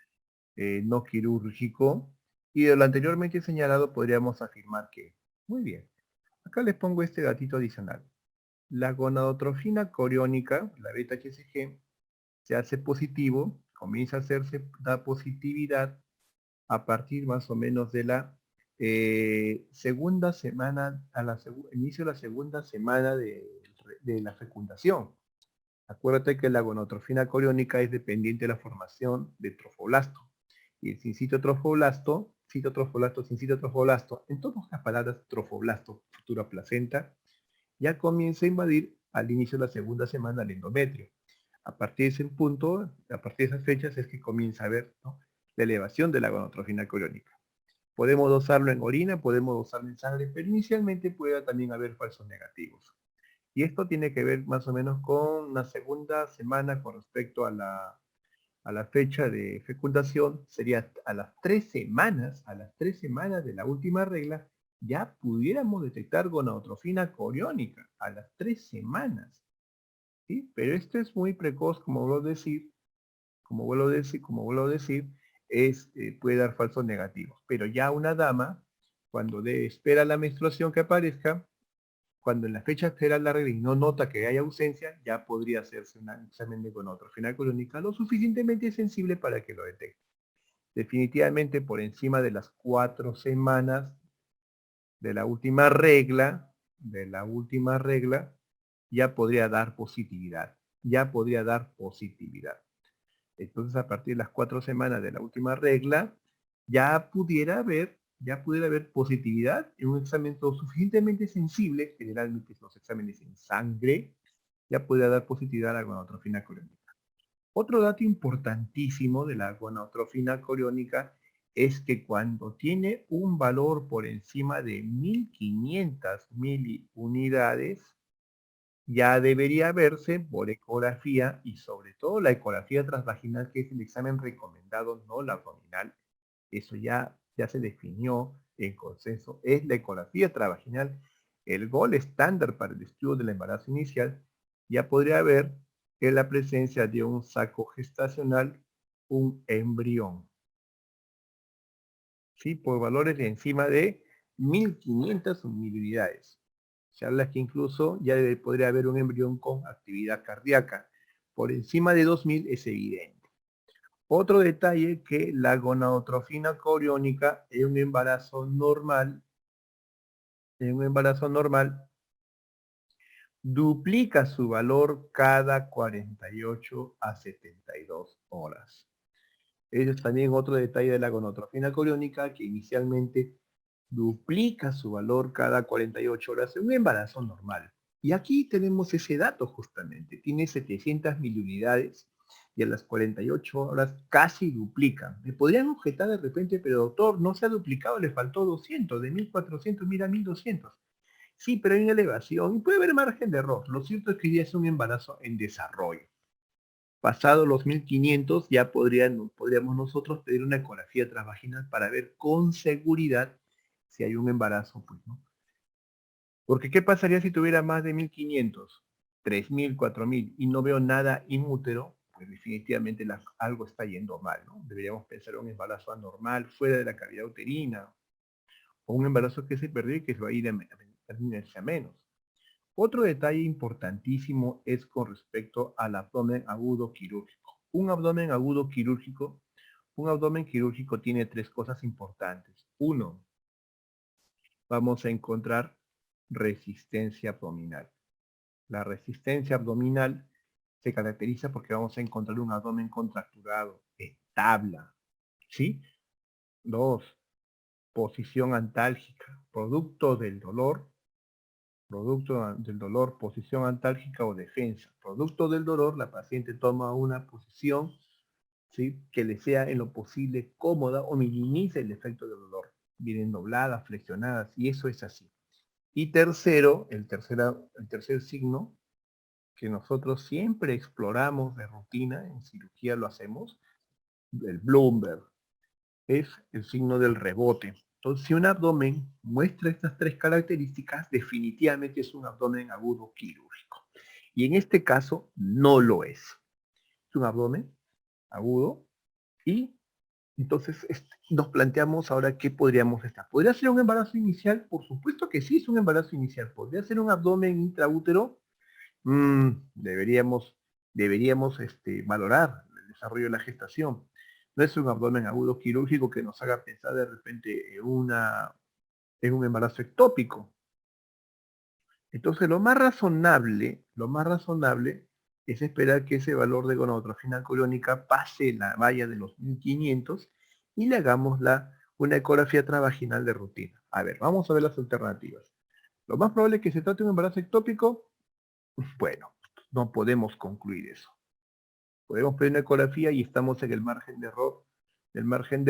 no quirúrgico, y de lo anteriormente señalado podríamos afirmar que, muy bien, acá les pongo este datito adicional. La gonadotrofina coriónica, la beta-HCG, se hace positivo, comienza a hacerse da positividad a partir más o menos de la segunda semana, inicio de la segunda semana de la fecundación. Acuérdate que la gonadotrofina coriónica es dependiente de la formación de trofoblasto. Y el citocitrofoblasto, sincitotrofoblasto, en todas las palabras trofoblasto, futura placenta, ya comienza a invadir al inicio de la segunda semana el endometrio. A partir de ese punto, a partir de esas fechas es que comienza a haber, ¿no?, la elevación de la gonadotrofina coriónica. Podemos dosarlo en orina, podemos dosarlo en sangre, pero inicialmente puede también haber falsos negativos. Y esto tiene que ver más o menos con una segunda semana con respecto a la fecha de fecundación. Sería a las 3 semanas de la última regla, ya pudiéramos detectar gonadotrofina coriónica, a las 3 semanas. ¿Sí? Pero esto es muy precoz, como vuelvo a decir, puede dar falsos negativos. Pero ya una dama, cuando espera la menstruación que aparezca, cuando en la fecha espera la regla y no nota que hay ausencia, ya podría hacerse un examen de gonadotrofina coriónica lo suficientemente sensible para que lo detecte. Definitivamente por encima de las 4 semanas de la última regla, ya podría dar positividad. Entonces, a partir de las 4 semanas de la última regla, ya pudiera haber positividad en un examen lo suficientemente sensible, generalmente los exámenes en sangre, ya pudiera dar positividad a la gonadotrofina coriónica. Otro dato importantísimo de la gonadotrofina coriónica es que cuando tiene un valor por encima de 1500 miliunidades, ya debería verse por ecografía y sobre todo la ecografía transvaginal, que es el examen recomendado, no la abdominal. Eso ya se definió en consenso, es la ecografía transvaginal el gol estándar para el estudio del embarazo inicial. Ya podría haber en la presencia de un saco gestacional, un embrión, ¿sí? Por valores de encima de 1500 miliunidades. Se habla que incluso ya podría haber un embrión con actividad cardíaca. Por encima de 2000 es evidente. Otro detalle, que la gonadotrofina coriónica en un embarazo normal, duplica su valor cada 48 a 72 horas. Ese es también otro detalle de la gonadotrofina coriónica, que inicialmente duplica su valor cada 48 horas en un embarazo normal. Y aquí tenemos ese dato justamente. Tiene 700 miliunidades y a las 48 horas casi duplica. Me podrían objetar de repente, pero doctor, no se ha duplicado, le faltó 200, de 1400 mira 1200. Sí, pero hay una elevación y puede haber margen de error. Lo cierto es que ya es un embarazo en desarrollo. Pasado los 1500 ya podríamos nosotros pedir una ecografía transvaginal para ver con seguridad si hay un embarazo, pues, ¿no? Porque ¿qué pasaría si tuviera más de 1500, 3000, 4000 y no veo nada inútero? Pues definitivamente algo está yendo mal, ¿no? Deberíamos pensar en un embarazo anormal fuera de la cavidad uterina, o un embarazo que se perdió y que se va a ir a menos. Otro detalle importantísimo es con respecto al abdomen agudo quirúrgico. Un abdomen quirúrgico tiene 3 cosas importantes. Uno, vamos a encontrar resistencia abdominal. La resistencia abdominal se caracteriza porque vamos a encontrar un abdomen contracturado, estable, ¿sí? 2. Posición antálgica, producto del dolor, posición antálgica o defensa. Producto del dolor, la paciente toma una posición, ¿sí?, que le sea en lo posible cómoda o minimiza el efecto del dolor. Vienen dobladas, flexionadas, y eso es así. Y tercero, el tercer signo que nosotros siempre exploramos de rutina, en cirugía lo hacemos, el Bloomberg, es el signo del rebote. Entonces, si un abdomen muestra estas tres características, definitivamente es un abdomen agudo quirúrgico. Y en este caso, no lo es. Es un abdomen agudo y entonces nos planteamos ahora qué podríamos estar. ¿Podría ser un embarazo inicial? Por supuesto que sí es un embarazo inicial. ¿Podría ser un abdomen intraútero? Deberíamos valorar el desarrollo de la gestación. No es un abdomen agudo quirúrgico que nos haga pensar de repente en un embarazo ectópico. Entonces lo más razonable es esperar que ese valor de gonadotrofina coriónica pase la valla de los 1500 y le hagamos una ecografía transvaginal de rutina. A ver, vamos a ver las alternativas. Lo más probable es que se trate de un embarazo ectópico. Bueno, no podemos concluir eso. Podemos pedir una ecografía y estamos en el margen de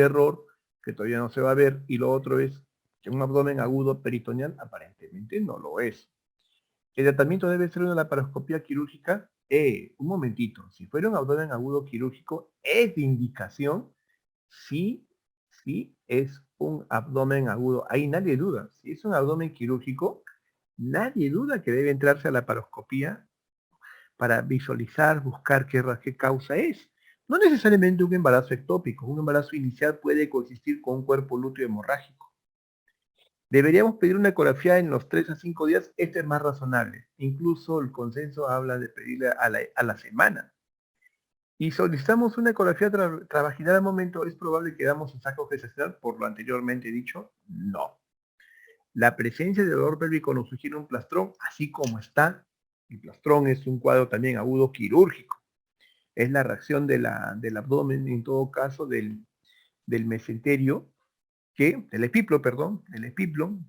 error que todavía no se va a ver, y lo otro es que un abdomen agudo peritoneal aparentemente no lo es. El tratamiento debe ser una laparoscopía quirúrgica. Un momentito, si fuera un abdomen agudo quirúrgico, es de indicación, sí es un abdomen agudo. Ahí nadie duda. Si es un abdomen quirúrgico, nadie duda que debe entrarse a la laparoscopía para visualizar, buscar qué causa es. No necesariamente un embarazo ectópico. Un embarazo inicial puede coexistir con un cuerpo lúteo hemorrágico. Deberíamos pedir una ecografía en los 3 a 5 días. Este es más razonable. Incluso el consenso habla de pedirle a la semana. Y solicitamos una ecografía transvaginal al momento, ¿es probable que damos un saco gestacional por lo anteriormente dicho? No. La presencia de dolor pélvico nos sugiere un plastrón, así como está. El plastrón es un cuadro también agudo quirúrgico. Es la reacción del abdomen, en todo caso, del mesenterio, del epiplo,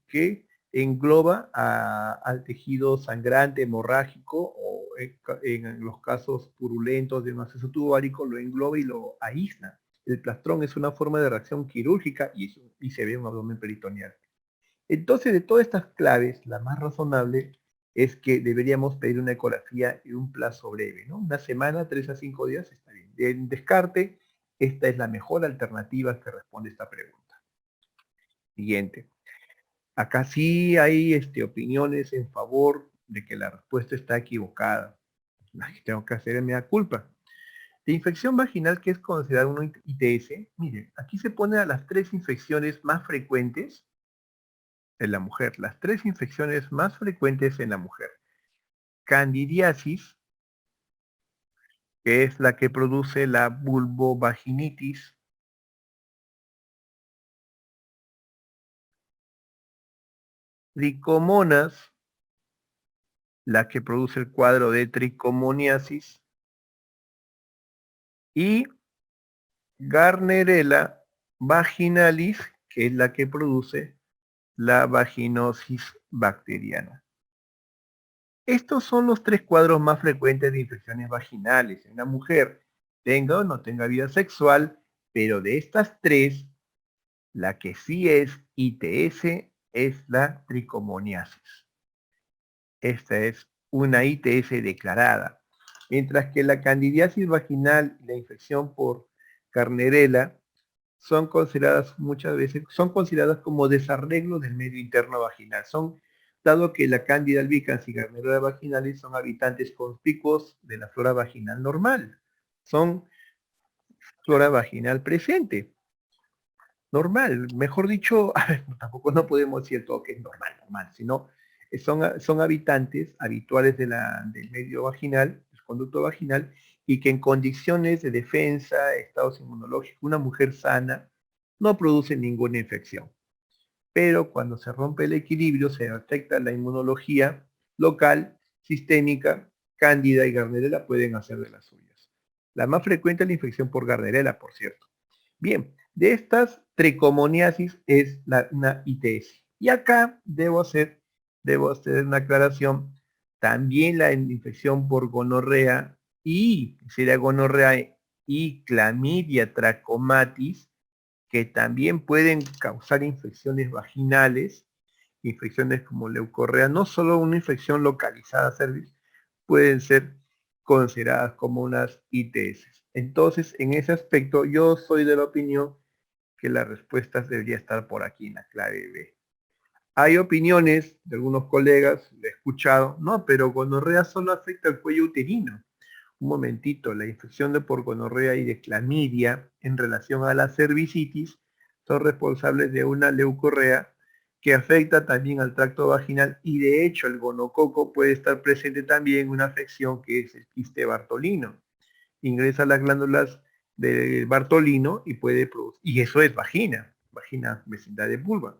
que engloba al tejido sangrante, hemorrágico, o en los casos purulentos de un acceso tubárico, lo engloba y lo aísla. El plastrón es una forma de reacción quirúrgica y se ve un abdomen peritoneal. Entonces, de todas estas claves, la más razonable es que deberíamos pedir una ecografía en un plazo breve, ¿no? Una semana, 3 a 5 días, está bien. En descarte, esta es la mejor alternativa que responde esta pregunta. Siguiente. Acá sí hay opiniones en favor de que la respuesta está equivocada. Tengo que hacer mea culpa. De infección vaginal, que es considerada una ITS, miren, aquí se pone a las 3 infecciones más frecuentes en la mujer. Las 3 infecciones más frecuentes en la mujer. Candidiasis, que es la que produce la vulvovaginitis. Tricomonas, la que produce el cuadro de tricomoniasis. Y Gardnerella vaginalis, que es la que produce la vaginosis bacteriana. Estos son los 3 cuadros más frecuentes de infecciones vaginales en la mujer, tenga o no tenga vida sexual, pero de estas 3, la que sí es ITS es la tricomoniasis. Esta es una ITS declarada, mientras que la candidiasis vaginal y la infección por Gardnerella son consideradas como desarreglo del medio interno vaginal. Dado que la Candida albicans y Gardnerella vaginalis son habitantes conspicuos de la flora vaginal normal. Son flora vaginal presente. Normal, mejor dicho, tampoco no podemos decir todo que es normal, sino son habitantes habituales del medio vaginal, del conducto vaginal, y que en condiciones de defensa, estados inmunológicos, una mujer sana no produce ninguna infección. pero cuando se rompe el equilibrio se afecta la inmunología local, sistémica, cándida y Gardnerella pueden hacer de las suyas. La más frecuente es la infección por Gardnerella, por cierto. Bien, de estas, tricomoniasis es una ITS. Y acá debo hacer una aclaración. También la infección por gonorrea y sería gonorrea y clamidia trachomatis, que también pueden causar infecciones vaginales, infecciones como leucorrea, no solo una infección localizada cervix, pueden ser consideradas como unas ITS. Entonces, en ese aspecto, yo soy de la opinión que la respuesta debería estar por aquí en la clave B. Hay opiniones de algunos colegas, lo he escuchado, no, pero gonorrea solo afecta al cuello uterino. Un momentito, la infección de por gonorrea y de clamidia en relación a la cervicitis son responsables de una leucorrea que afecta también al tracto vaginal y de hecho el gonococo puede estar presente también en una afección que es el quiste bartolino. Ingresa a las glándulas de Bartolino y puede producir, y eso es vagina, vecindad de vulva.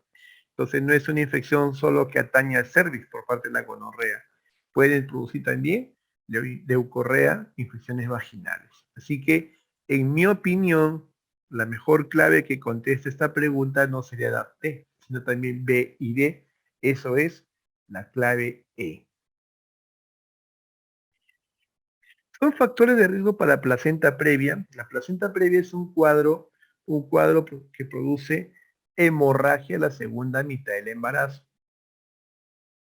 Entonces no es una infección solo que atañe al cervix por parte de la gonorrea. Pueden producir también leucorrea, infecciones vaginales. Así que, en mi opinión, la mejor clave que conteste esta pregunta no sería la B, sino también B y D. Eso es la clave E. Son factores de riesgo para placenta previa. La placenta previa es un cuadro que produce hemorragia a la segunda mitad del embarazo.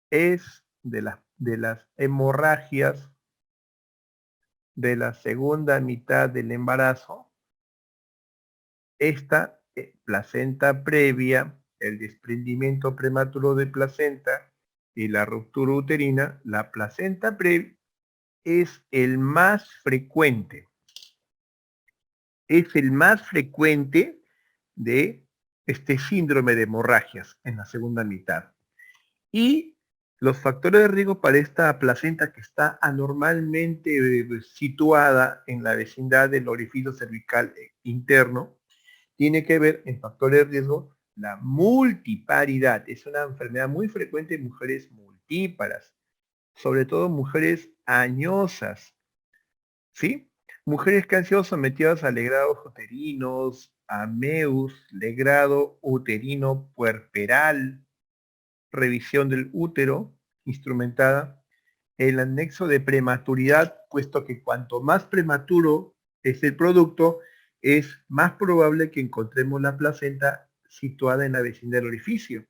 Es de las hemorragias de la segunda mitad del embarazo. Esta placenta previa, el desprendimiento prematuro de placenta y la ruptura uterina, la placenta previa es el más frecuente. Es el más frecuente de este síndrome de hemorragias en la segunda mitad. Y los factores de riesgo para esta placenta que está anormalmente situada en la vecindad del orificio cervical interno, tiene que ver en factores de riesgo la multiparidad. Es una enfermedad muy frecuente en mujeres multíparas, sobre todo mujeres añosas, ¿sí? Mujeres que han sido sometidas a legrados uterinos, a MEUS, legrado uterino puerperal, revisión del útero instrumentada, el anexo de prematuridad, puesto que cuanto más prematuro es el producto, es más probable que encontremos la placenta situada en la vecindad del orificio.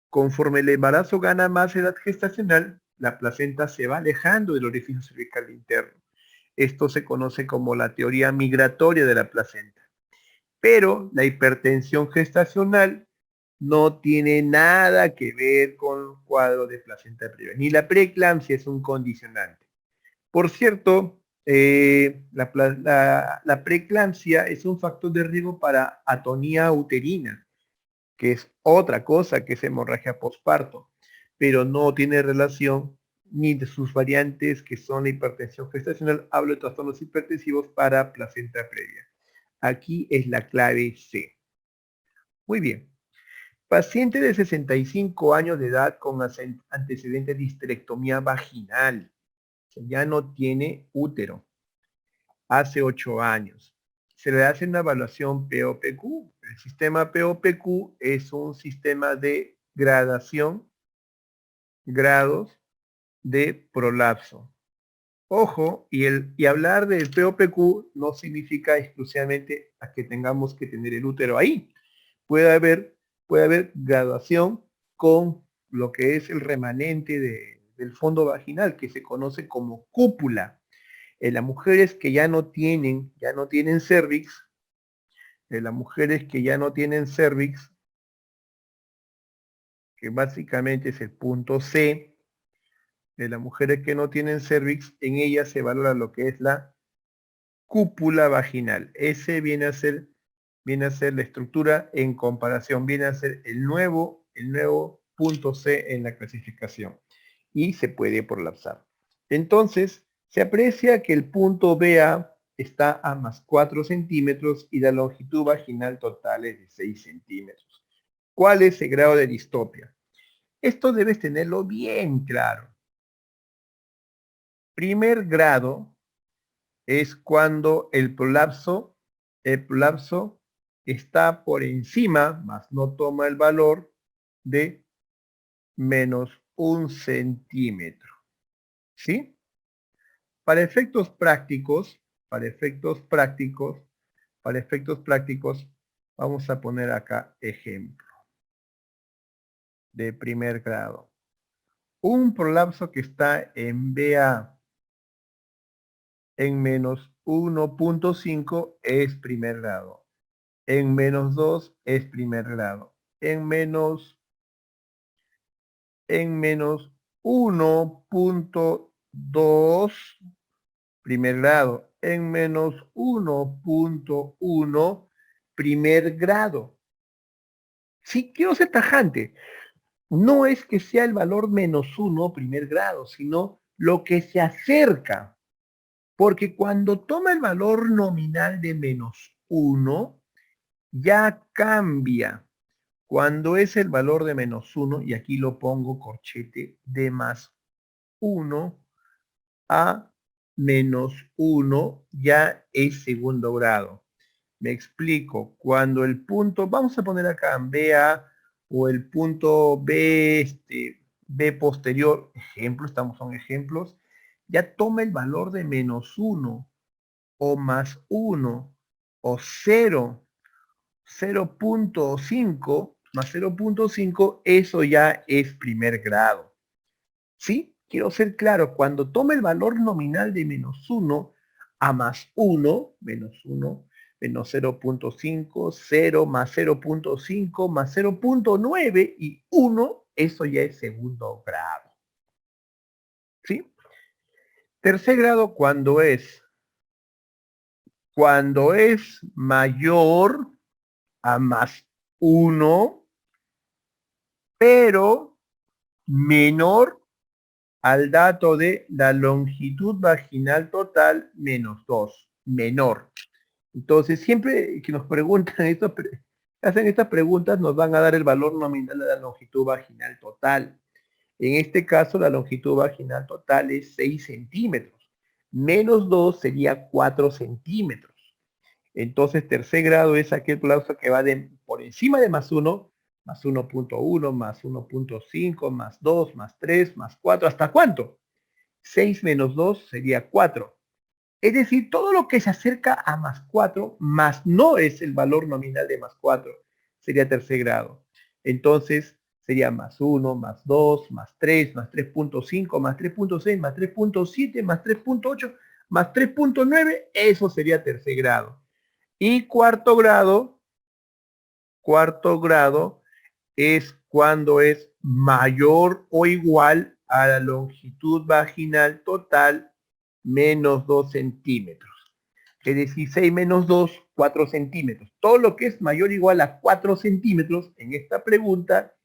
Conforme el embarazo gana más edad gestacional, la placenta se va alejando del orificio cervical interno. Esto se conoce como la teoría migratoria de la placenta. Pero la hipertensión gestacional no tiene nada que ver con el cuadro de placenta previa. Ni la preeclampsia es un condicionante. Por cierto, la preeclampsia es un factor de riesgo para atonía uterina, que es otra cosa que es hemorragia postparto, pero no tiene relación ni de sus variantes que son la hipertensión gestacional, hablo de trastornos hipertensivos para placenta previa. Aquí es la clave C. Muy bien. Paciente de 65 años de edad con antecedente de histerectomía vaginal. Ya no tiene útero. Hace 8 años. Se le hace una evaluación POPQ. El sistema POPQ es un sistema de gradación, grados de prolapso. Ojo, y hablar del POPQ no significa exclusivamente a que tengamos que tener el útero ahí. Puede haber graduación con lo que es el remanente del fondo vaginal, que se conoce como cúpula. En las mujeres que ya no tienen cervix, que básicamente es el punto C, de las mujeres que no tienen cervix, en ellas se valora lo que es la cúpula vaginal. Ese viene a ser la estructura en comparación, viene a ser el nuevo punto C en la clasificación y se puede prolapsar. Entonces, se aprecia que el punto BA está a más 4 centímetros y la longitud vaginal total es de 6 centímetros. ¿Cuál es el grado de distopia? Esto debes tenerlo bien claro. Primer grado es cuando el prolapso está por encima, más no toma el valor de menos 1 centímetro. ¿Sí? Para efectos prácticos, vamos a poner acá ejemplo de primer grado. Un prolapso que está en BA en menos 1.5 es primer grado. En menos 2 es primer grado. En menos 1.2 primer grado. En menos 1.1 primer grado. Sí, quiero ser tajante. No es que sea el valor menos 1 primer grado, sino lo que se acerca. Porque cuando toma el valor nominal de menos 1, ya cambia. Cuando es el valor de menos 1, y aquí lo pongo corchete, de más 1 a menos 1, ya es segundo grado. Me explico. Cuando el punto, vamos a poner acá BA o el punto B, B posterior, ejemplo, estamos son ejemplos, ya toma el valor de menos 1 o más 1 o 0, 0.5 más 0.5, eso ya es primer grado. ¿Sí? Quiero ser claro, cuando toma el valor nominal de menos 1 a más 1, menos 1, menos 0.5, 0 más 0.5 más 0.9 y 1, eso ya es segundo grado. ¿Sí? Tercer grado cuando es mayor a más 1, pero menor al dato de la longitud vaginal total menos 2, menor. Entonces, siempre que nos preguntan esto, hacen estas preguntas, nos van a dar el valor nominal de la longitud vaginal total. En este caso, la longitud vaginal total es 6 centímetros. Menos 2 sería 4 centímetros. Entonces, tercer grado es aquel prolapso que va por encima de más 1, más 1.1, más 1.5, más 2, más 3, más 4. ¿Hasta cuánto? 6 menos 2 sería 4. Es decir, todo lo que se acerca a más 4, más no es el valor nominal de más 4, sería tercer grado. Entonces, sería más 1, más 2, más 3, más 3.5, más 3.6, más 3.7, más 3.8, más 3.9, eso sería tercer grado. Y cuarto grado es cuando es mayor o igual a la longitud vaginal total menos 2 centímetros. Es decir, 6 menos 2, 4 centímetros. Todo lo que es mayor o igual a 4 centímetros en esta pregunta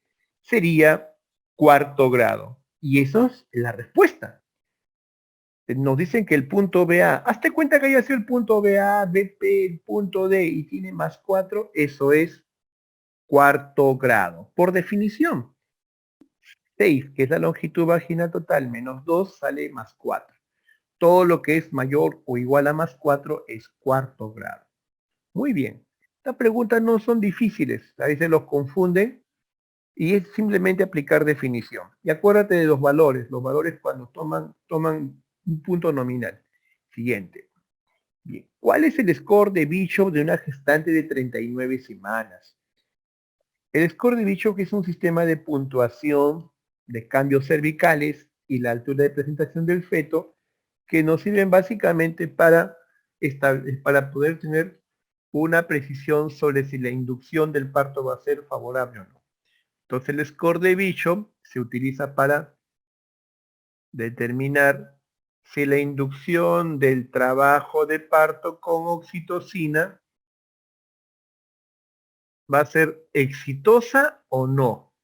sería cuarto grado. Y eso es la respuesta. Nos dicen que el punto BA, hazte cuenta que haya sido el punto BA, BP, el punto D y tiene más 4, eso es cuarto grado. Por definición, 6, que es la longitud vaginal total, menos 2, sale más 4. Todo lo que es mayor o igual a más 4 es cuarto grado. Muy bien. Estas preguntas no son difíciles, a veces los confunden y es simplemente aplicar definición. Y acuérdate de los valores cuando toman un punto nominal. Siguiente. Bien. ¿Cuál es el score de Bishop de una gestante de 39 semanas? El score de Bishop es un sistema de puntuación de cambios cervicales y la altura de presentación del feto que nos sirven básicamente para poder tener una precisión sobre si la inducción del parto va a ser favorable o no. Entonces el score de Bishop se utiliza para determinar si la inducción del trabajo de parto con oxitocina va a ser exitosa o no.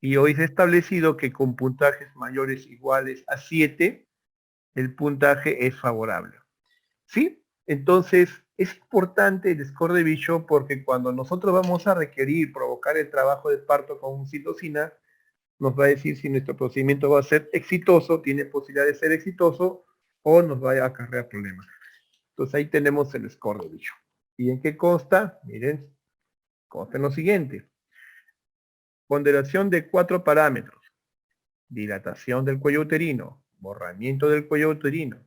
Y hoy se ha establecido que con puntajes mayores iguales a 7, el puntaje es favorable. ¿Sí? Entonces, Es importante el score de Bishop porque cuando nosotros vamos a requerir provocar el trabajo de parto con citocina, nos va a decir si nuestro procedimiento va a ser exitoso, tiene posibilidad de ser exitoso, o nos va a acarrear problemas. Entonces ahí tenemos el score de Bishop. ¿Y en qué consta? Miren, consta en lo siguiente. Ponderación de 4 parámetros. Dilatación del cuello uterino, borramiento del cuello uterino,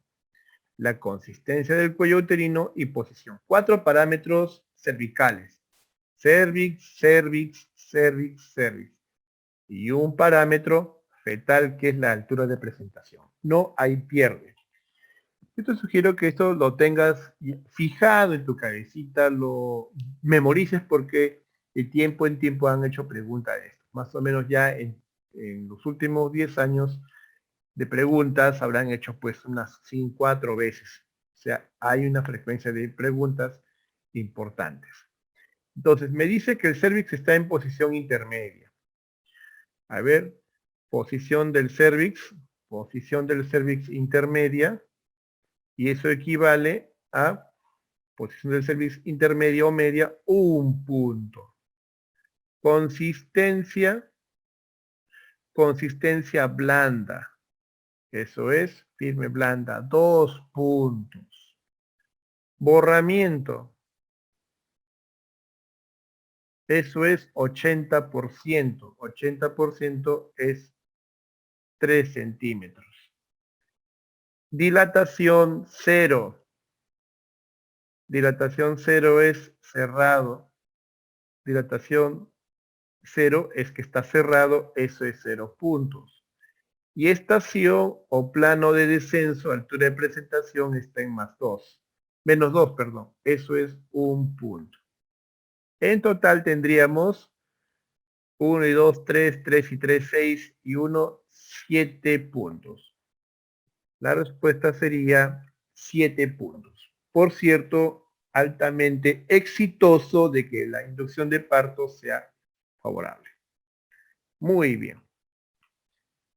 la consistencia del cuello uterino y posición. 4 parámetros cervicales. Cervix, cervix, cervix, cervix. Y un parámetro fetal que es la altura de presentación. No hay pierde. Yo te sugiero que esto lo tengas fijado en tu cabecita, lo memorices porque de tiempo en tiempo han hecho preguntas de esto. Más o menos ya en los últimos 10 años de preguntas habrán hecho pues unas 4 veces. O sea, hay una frecuencia de preguntas importantes. Entonces, me dice que el cervix está en posición intermedia. A ver, posición del cervix intermedia, y eso equivale a posición del cervix intermedia o media, 1 punto. Consistencia blanda. Eso es, firme blanda, 2 puntos. Borramiento. Eso es 80%. 80% es 3 centímetros. Dilatación 0. Dilatación 0 es cerrado. Dilatación 0 es que está cerrado, eso es 0 puntos. Y estación o plano de descenso, altura de presentación, está en menos 2, perdón. Eso es 1 punto. En total tendríamos 1 y 2, 3, 3 y 3, 6 y 1, 7 puntos. La respuesta sería 7 puntos. Por cierto, altamente exitoso de que la inducción de parto sea favorable. Muy bien.